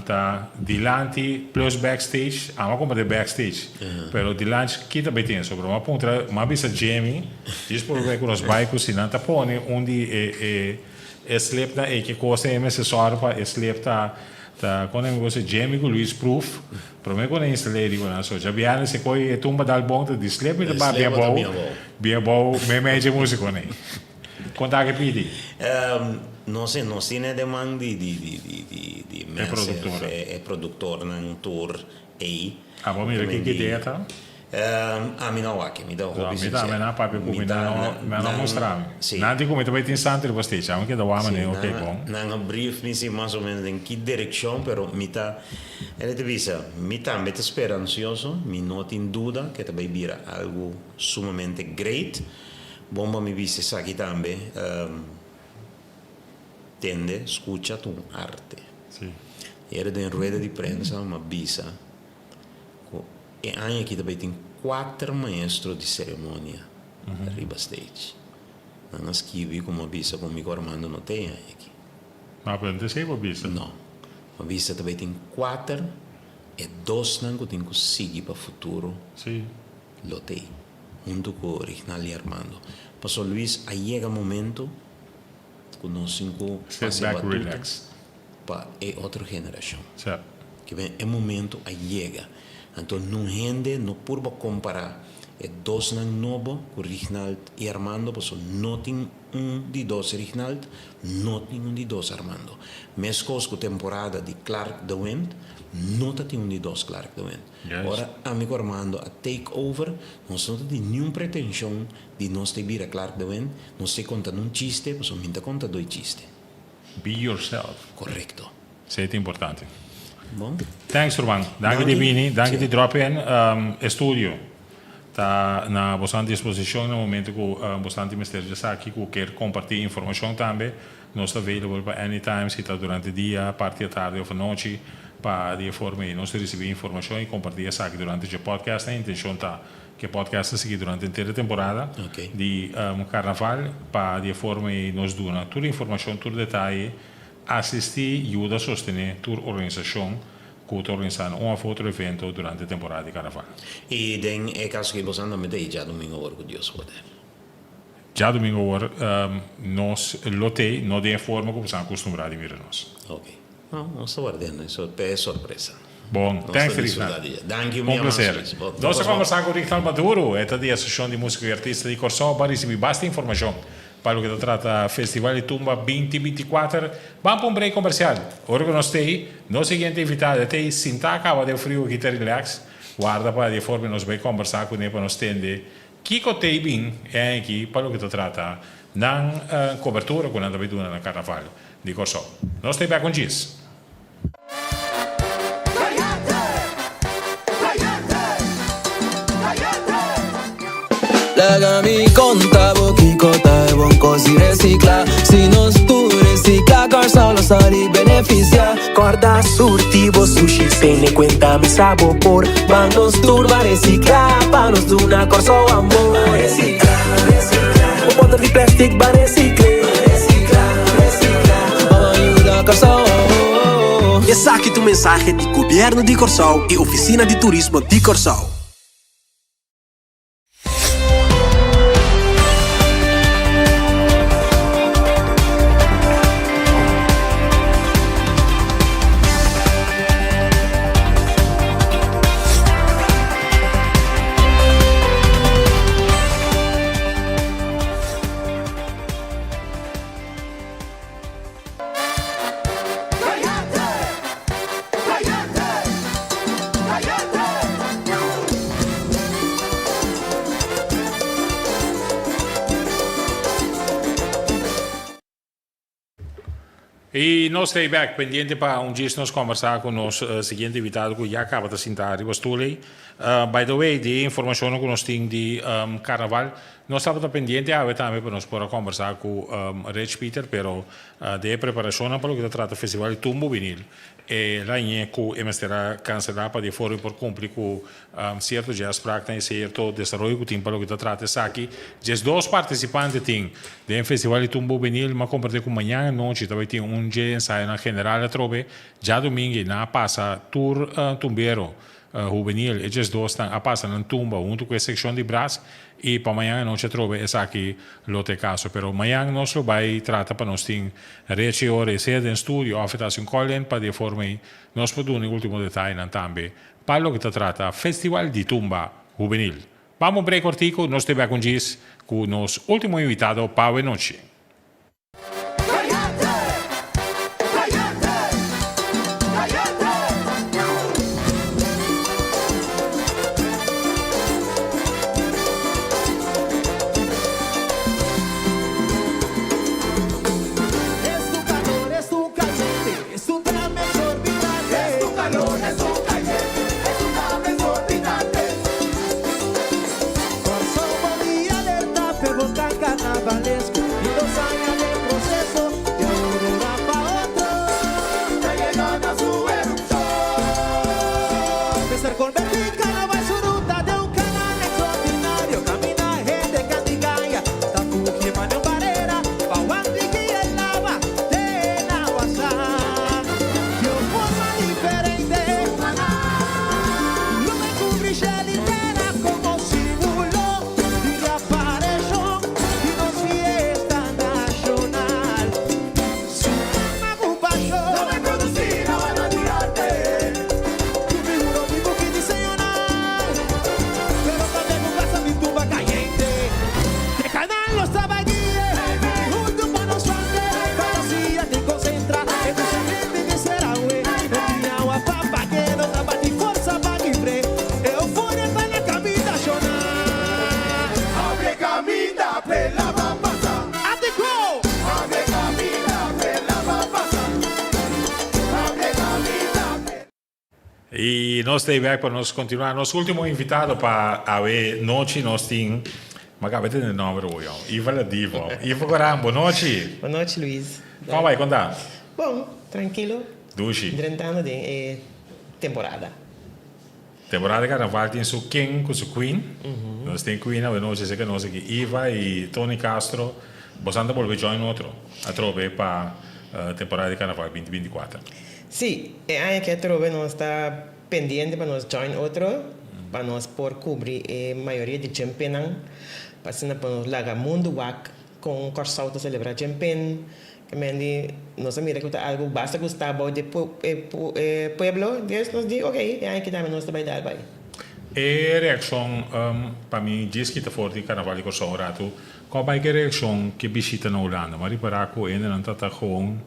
tá dilante plus backstage, como de backstage, pero dilante kita beten sobre uma ponta, uma bisa Jamie, diz por ver com os bikes e não tá pone onde slepta e que costa esse sorpa slepta ta quando eu gosto Jamie com Luis Proof para mim quando instalei digo na so já viane se coi tumba dal bom de slep e ba bia bom me de música né conta que pedi não sei não tem demanda de é produtor num tour aí bom mira que ideia tá mi dá o que me dá o hobby me dá na papo com me não mostrar nada como também tem santo de você já que dá uma né ok bom não brief me se mais ou menos em que direção pero me tá ele te visa me tá me esperançoso me não tem dúvida que também vira algo sumamente great bomba me vise aqui também tende escucha tu arte sim era de rueda de prensa uma visa e aí aqui também tem 4 maestros de cerimônia arriba stage. Não escrevi como uma vista comigo Armando não tem aqui. Mas aprende sempre a vista? Não. A vista também tem 4 e 2 não que tem que seguir para o futuro. Sim. Lotei. Junto com o original e Armando. Passou Luiz, aí chega o momento que nós 5 Sit back, relax. Para outra geração. Certo. Que vem é momento aí chega. Então, não rende, não pode comparar. É 2 novo, com o Reginald e Armando, porque não tem de 2 Reginald, não tem de 2 Armando. Mesma coisa com a temporada de Clark the Wind, não tem de 2 Clark the Wind. Agora, amigo Armando, a takeover, nós não temos nenhuma pretensão de nós ter vir a Clark the Wind, nós temos conta um chiste, porque nós conta 2 chistes. Be yourself. Correto. Isso é importante. Bom. Thanks, Ruban. Danke di Vini, danke di drop-in. Studio. Está na bastante disposição no momento que bastante mistério já aqui que quer compartilhar informação também. Nós estamos available para anytime, se está durante o dia, parte da tarde ou à noite, para de forma nós receber informação e compartilhar isso aqui durante o podcast. A intenção está que o podcast seguir durante a inteira temporada de carnaval, para de forma nós dona toda a informação, todo detalhe assistir, aiuta a sostenere tua organizzazione che organizzano un altro evento durante la temporada di Carnaval. E den é caso que você anda me dei já domingo orgulhoso poder. Já domingo ora, nós lotei, não tem forma como estamos acostumados a ver nós. Ok. Não estou guardando, isso é surpresa. Bom, thanks, Richard. Dank you, Un piacere. Nós conversamos com o Richard Maduro, é da Associação de Música e Artista de Corsão, para receber bastante informação para o que trata Festival de Tumba 2024. Vamos para um break comercial. Ora que nós temos, nosso seguinte invitado é Sinta acaba de frio aqui, relax. Guarda para de forma nós vai conversar com ele para nos entender que tem bem é aqui para o que trata na cobertura quando anda veduta na Carnaval de Corsão. Nós temos com Gis. Legami conta boquicota é bom così recicla. Se nós tu recicla, Corsão sali beneficia. Corda surtivo sushi, se ne cuenta mi sabo por. Vamos turba recicla, panos de una Corsão amor. Recicla, recicla. Un bottle de plastic va recicla. Recicla, recicla. Vamos ayuda Corsão. Esse aqui é o mensagem do Governo de Corsão e Oficina de Turismo de Corsão. E nós estamos back pendente para dia nós conversar com o nosso seguinte invitado que já acaba de sentar e bastulei. By the way, de informação que nós temos de Carnaval, nós estamos pendente também para nós poder conversar com Rich Peter, pero de preparação para o que trata do Festival de Tumbo Vinil. E lá em que o MSTRA cancelar para de fora por cumprir com certo jazz prática e certo desenvolvimento que tem para o que trata aqui. Just dois participantes tem do Festival de Tumbo Vinil, mas compartilhar com amanhã noite também tem dia ensaio na general a trobe, já domingo na passa tour tumbero juvenil, e just dois estão a passar na tumba junto com a secção de braço e para amanhã não se trobe essa aqui lote caso, pero amanhã nós vai tratar para nós ter rete ore sede em estúdio, afetação colhen para de forma nós podemos no último detalhe também para o que trata Festival de Tumba Juvenil. Vamos break cortico, nós temos com Gis com o nosso último invitado para a noite. Carnavalesco y 2 años de proceso y ahora pa' otro está llegando a su erupción. De ser convertir carnaval su ruta de un canal extraordinario. Camina gente candigaya, tapuji mano barrera, pa' Huantiqui el lava de Nahuasá. De forma diferente, lo me cubrisce l'intera como símbolo y reapareció. E nós estamos aqui para nós continuar. Nosso último invitado para a noite nós temos, mas acabei de nome hoje, Iva Ladivo. Iva Coram, boa noite. Boa noite, Luiz. Como vai, contar? Bom, tranquilo. Dushi. Entrando de temporada. Temporada de Carnaval tem su King com su Queen. Nós temos Queen, a noite sei que nós aqui Iva e Tony Castro. Você anda por ver join outro. A trobe para temporada de Carnaval 2024. Sí, hay que trove no está pendiente para nos join otro, para nos por cobrir a maioria de champion, para nos laga mundo wak com Corsau to celebrar champion, que mendi nos mira que algo basta gustavo de pueblo, Deus nos diz, ok, hay que dar nos trabalhar dar vai. E reação para mim diz que está forte Carnaval de Corsau rato, qual é a reação que visita na Holanda, mas para que ainda não está gewoon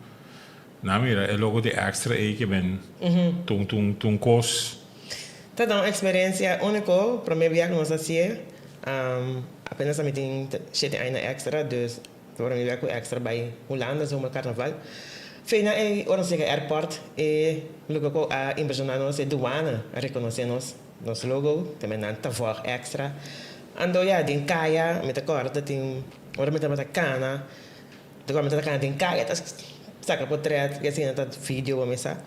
na mira é logo de extra aí que vem tum cos. Tá dando uma experiência única para mim viajar nos assim, apenas a mim tem 7 anos extra, dus para mim viajar com extra bij Holanda zomer carnaval. Fina é hora chega airport e logo a impressionar nos douana, a reconhecer nos logo, também não tá voar extra. Ando já tem caia, me tá corta tem, ora me tá cana, agora me tá cana tem caia, tá saca por trás, que assim tá vídeo a mesa.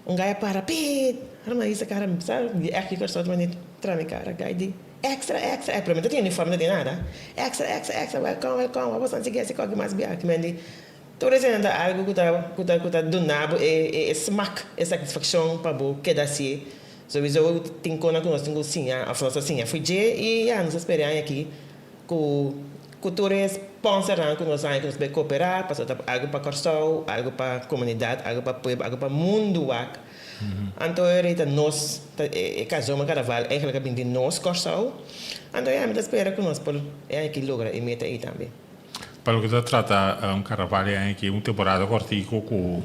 Gaya para pit, harma isa cara, sabe? Aqui que só de maneira trame cara, gaya de extra, pero não tem uniforme de nada. Extra, welcome, vamos a seguir esse coque mais bem, que mendi. Todo esse anda algo que tá do nabo é smack, é satisfação para bo que dá se. Sowieso tem coisa que nós temos sim, a nossa sim, fui je e a nossa experiência aqui com cultura sponsoran que nós vamos que cooperar, passar algo para Corsau, algo para comunidade, algo para povo, algo para mundo wak. Então era nós, casou uma carnaval, eigenlijk bem de nós Corsau. Então é a espera que nós por que logra e meta aí também. Para o que se trata Carnaval é que temporada cortico com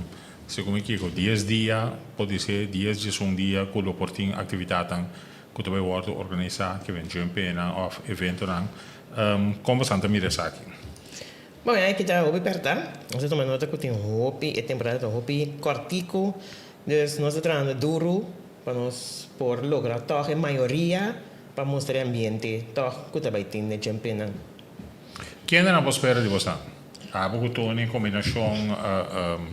segundo que com 10 dias, pode ser 10 de um dia com o portinho atividade que também pode organizar que vem jumping ou evento como Santa Mirasaki. Bom, aí que já houve perto, nós tomamos nota que tem roupa, é temporada roupa cortico, dus nós estamos duro para nós por lograr toda a maioria para mostrar o ambiente, toda que também tem de jumping. Quem é a espera de você? Há pouco em combinação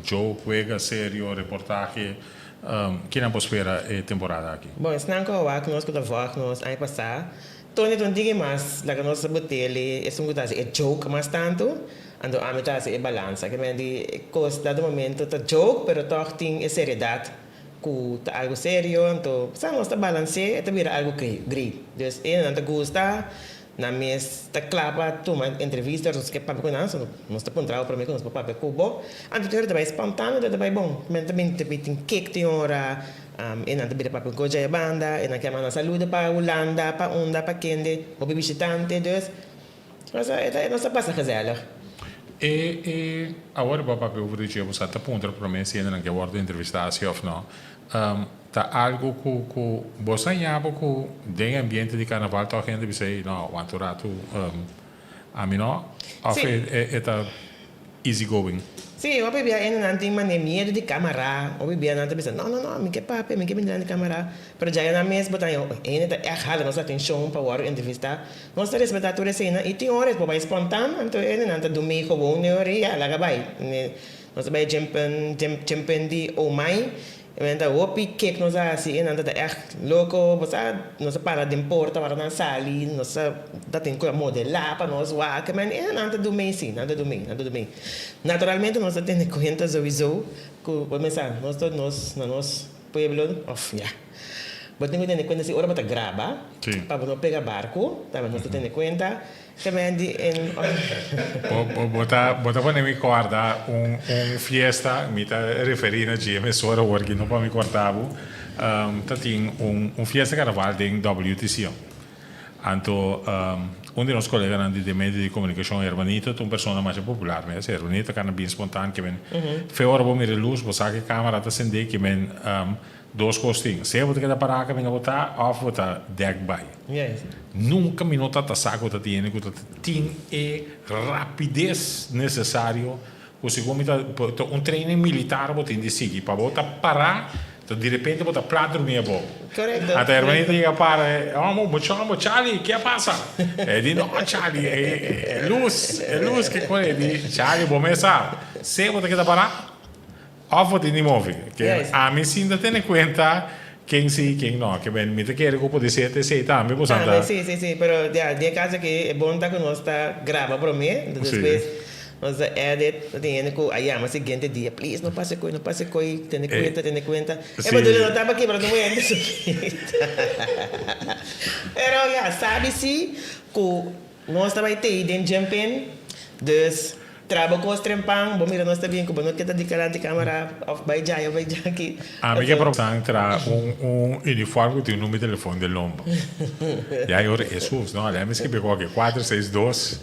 jogo, juega, sério, reportagem. Quem é a espera a temporada aqui? Bom, se não que nós que nós aí passar, Tony não diga mais, lá que nós sabotele, é um é joke mais tanto, ando a metade é balança, que me di costa do momento tá joke, pero toch tem é seriedade, que tá algo sério, então, se nós tá balance, é vira algo great. Dus não tá gosta, na mes tá clapa, toma entrevista, nós que papo com nós tá pontrado para mim que nós papo cubo, então tá bem espontâneo, tá bem bom, mas também tem cake tem hora. E não tem para coisa a banda, e não quer mandar saúde para Holanda, para onda, para Kende, para visitante, dus. Mas é nossa passa casela. E agora para papel vou dizer você está ponto para mim se ainda não quer guardar entrevista se ou não. Tá algo que você já pouco de ambiente de carnaval tá gente dizer não, want to rato a mim não, ou é tá easy going. Sim, eu bebia ainda não tem medo de câmera, eu bebia não tem não, me quer papo, me quer me dar de câmera, para já na mesa botar eu ainda é errado nossa atenção para o entrevista, nós temos respeitar toda a cena e tem horas para espontâneo, então ainda não tá do meio com o neoria, lá vai, nós vai jumping de o mai. Ainda o pique que nós assim, ainda tá louco, você nós para de importa para na sala, nós tá tem que modelar para nós lá, que mas nada do meio sim, nada do meio. Naturalmente nós temos que contar sowieso, que vamos pensar, nós todos na nosso pueblo, mas tem que ter conta se hora para gravar, para não pegar barco, tá? Nós temos que conta. Também Bota para me guardar fiesta, me tá referindo a GMS hora working, não para me cortar, tá tem fiesta carnaval de WTC. Então, de nossos colegas de meio de comunicação Hermanito, uma pessoa mais popular, mas Hermanito kan bem espontâneo que vem. Foi hora bom me luz, você sabe que a câmera tá acende que vem dois costinhos. Se você quer parar, que vem a botar, off botar deck by. Nunca me nota tá saco tá tiene que tem rapidez necessário. Você como um treino militar você tem de seguir para botar parar. De repente botar plato minha boca. Correto. Até a irmã diga para, vamos, Charlie, que passa? Ele não, Charlie, é luz que com ele, Charlie, vou começar. Se você quer parar, off de move. Que a mim sim tem em conta quem sim, quem não, que bem, me te quer que pode ser TC também, você tá? Sim, pero de caso que é bom tá que nós tá grava para mim, depois Nós edit, tem que aí mas seguinte dia, please, não passe coi, tem conta. Sim. É para não estava aqui para não morrer disso. Pero já sabe-se que nós também tem den jumping, dus trabalho com os trempang, bom mira nós também que não quer dedicar de câmera of by jai aqui. A mim que é para entrar uniforme que tem o número de telefone do lombo. E aí, Jesus, não, é mesmo que pegou aqui, 462.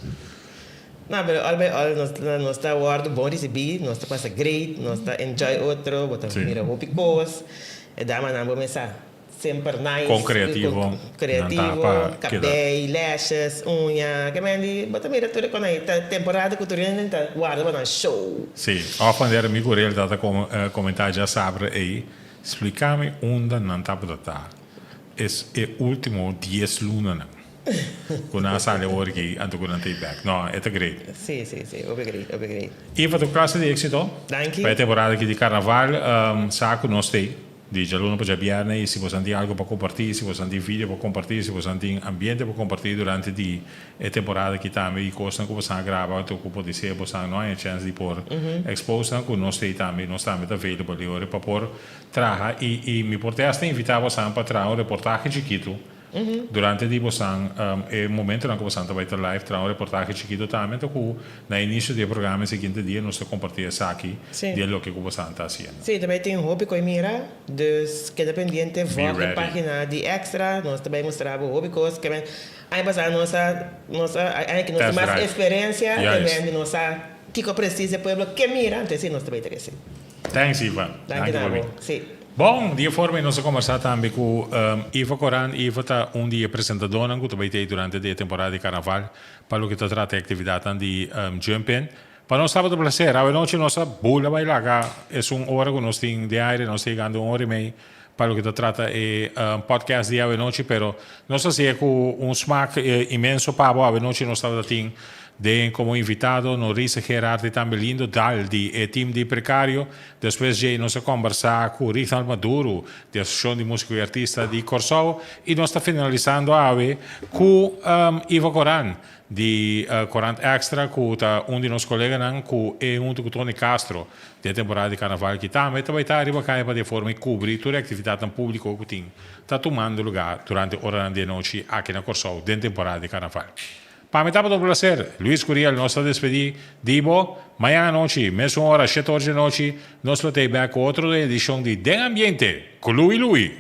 Não, mas olha, nós está guardo bom receber, nós está passa great, nós está enjoy outro, bota mira hopi coisas, e dá uma namba mensagem. Sempre nice. Com criativo. Cabelo, lashes, unha, que mendi, bota mira tudo quando aí, temporada cultural, tá guarda para show. Sim, quando era amigo dele, dava comentar já sabe aí, explica-me onde não está para estar. É o último 10 lunas. Quando a sala hoje aqui, antes que não tem back. Não, é great. Sim, obrigado. E para a classe de êxito, Thank you. para a temporada aqui de carnaval, saco nós tem. De aluno para jabiar, e se você tem algo para compartilhar, se você tem vídeo para compartilhar, se você tem ambiente para compartilhar durante a temporada que também custa que você grava, então que pode ser você não há chance de por expor, que nós tem também, nós também available para por traga e me portaste invitar você para trazer um reportagem chiquito. Durante di bosan e momento na que bosan vai ter live tra un reportage chiquito também que no início do programa seguinte dia nós compartilhamos aqui de lo que bosan está fazendo. Sim, também tem hobby com mira, dus queda pendiente volta a página de extra, nós também mostramos hobby coisas que aí bosan nossa que nós mais experiência também de nossa que precisa pueblo que mira, então sim nós também interessa. Thanks Ivan. Danke. Sim. Bom, dia forma nós conversar também com Iva Coran. Iva está dia apresentadora que também tem durante a temporada de carnaval para o que trata de atividade de jumping. Para nós sábado prazer, a noite nossa bula vai lá, é hora que nós temos de aire, nós temos ganhando hora e meia para o que trata de podcast de a noite, pero nós sei com smack imenso para a noite nós estamos tendo de como invitado no Risa Gerardi também lindo dal de team de Precario, depois de nós conversar com Richard Maduro da Associação de Música e Artista de Corsol e nós está finalizando com Iva Coran de Corant Extra com de nossos colegas que é com Tony Castro da temporada de Carnaval que também vai estar arriba para de forma de cobrir toda a atividade pública que tem está tomando lugar durante a hora de noite aqui na Corsol da temporada de Carnaval. Para mí está todo un placer. Luis Curiel nos despedí. Divo, mañana noche, mesma hora, 7 horas de noche, nos lo te back con otra edición de Den Ambiente con Louis.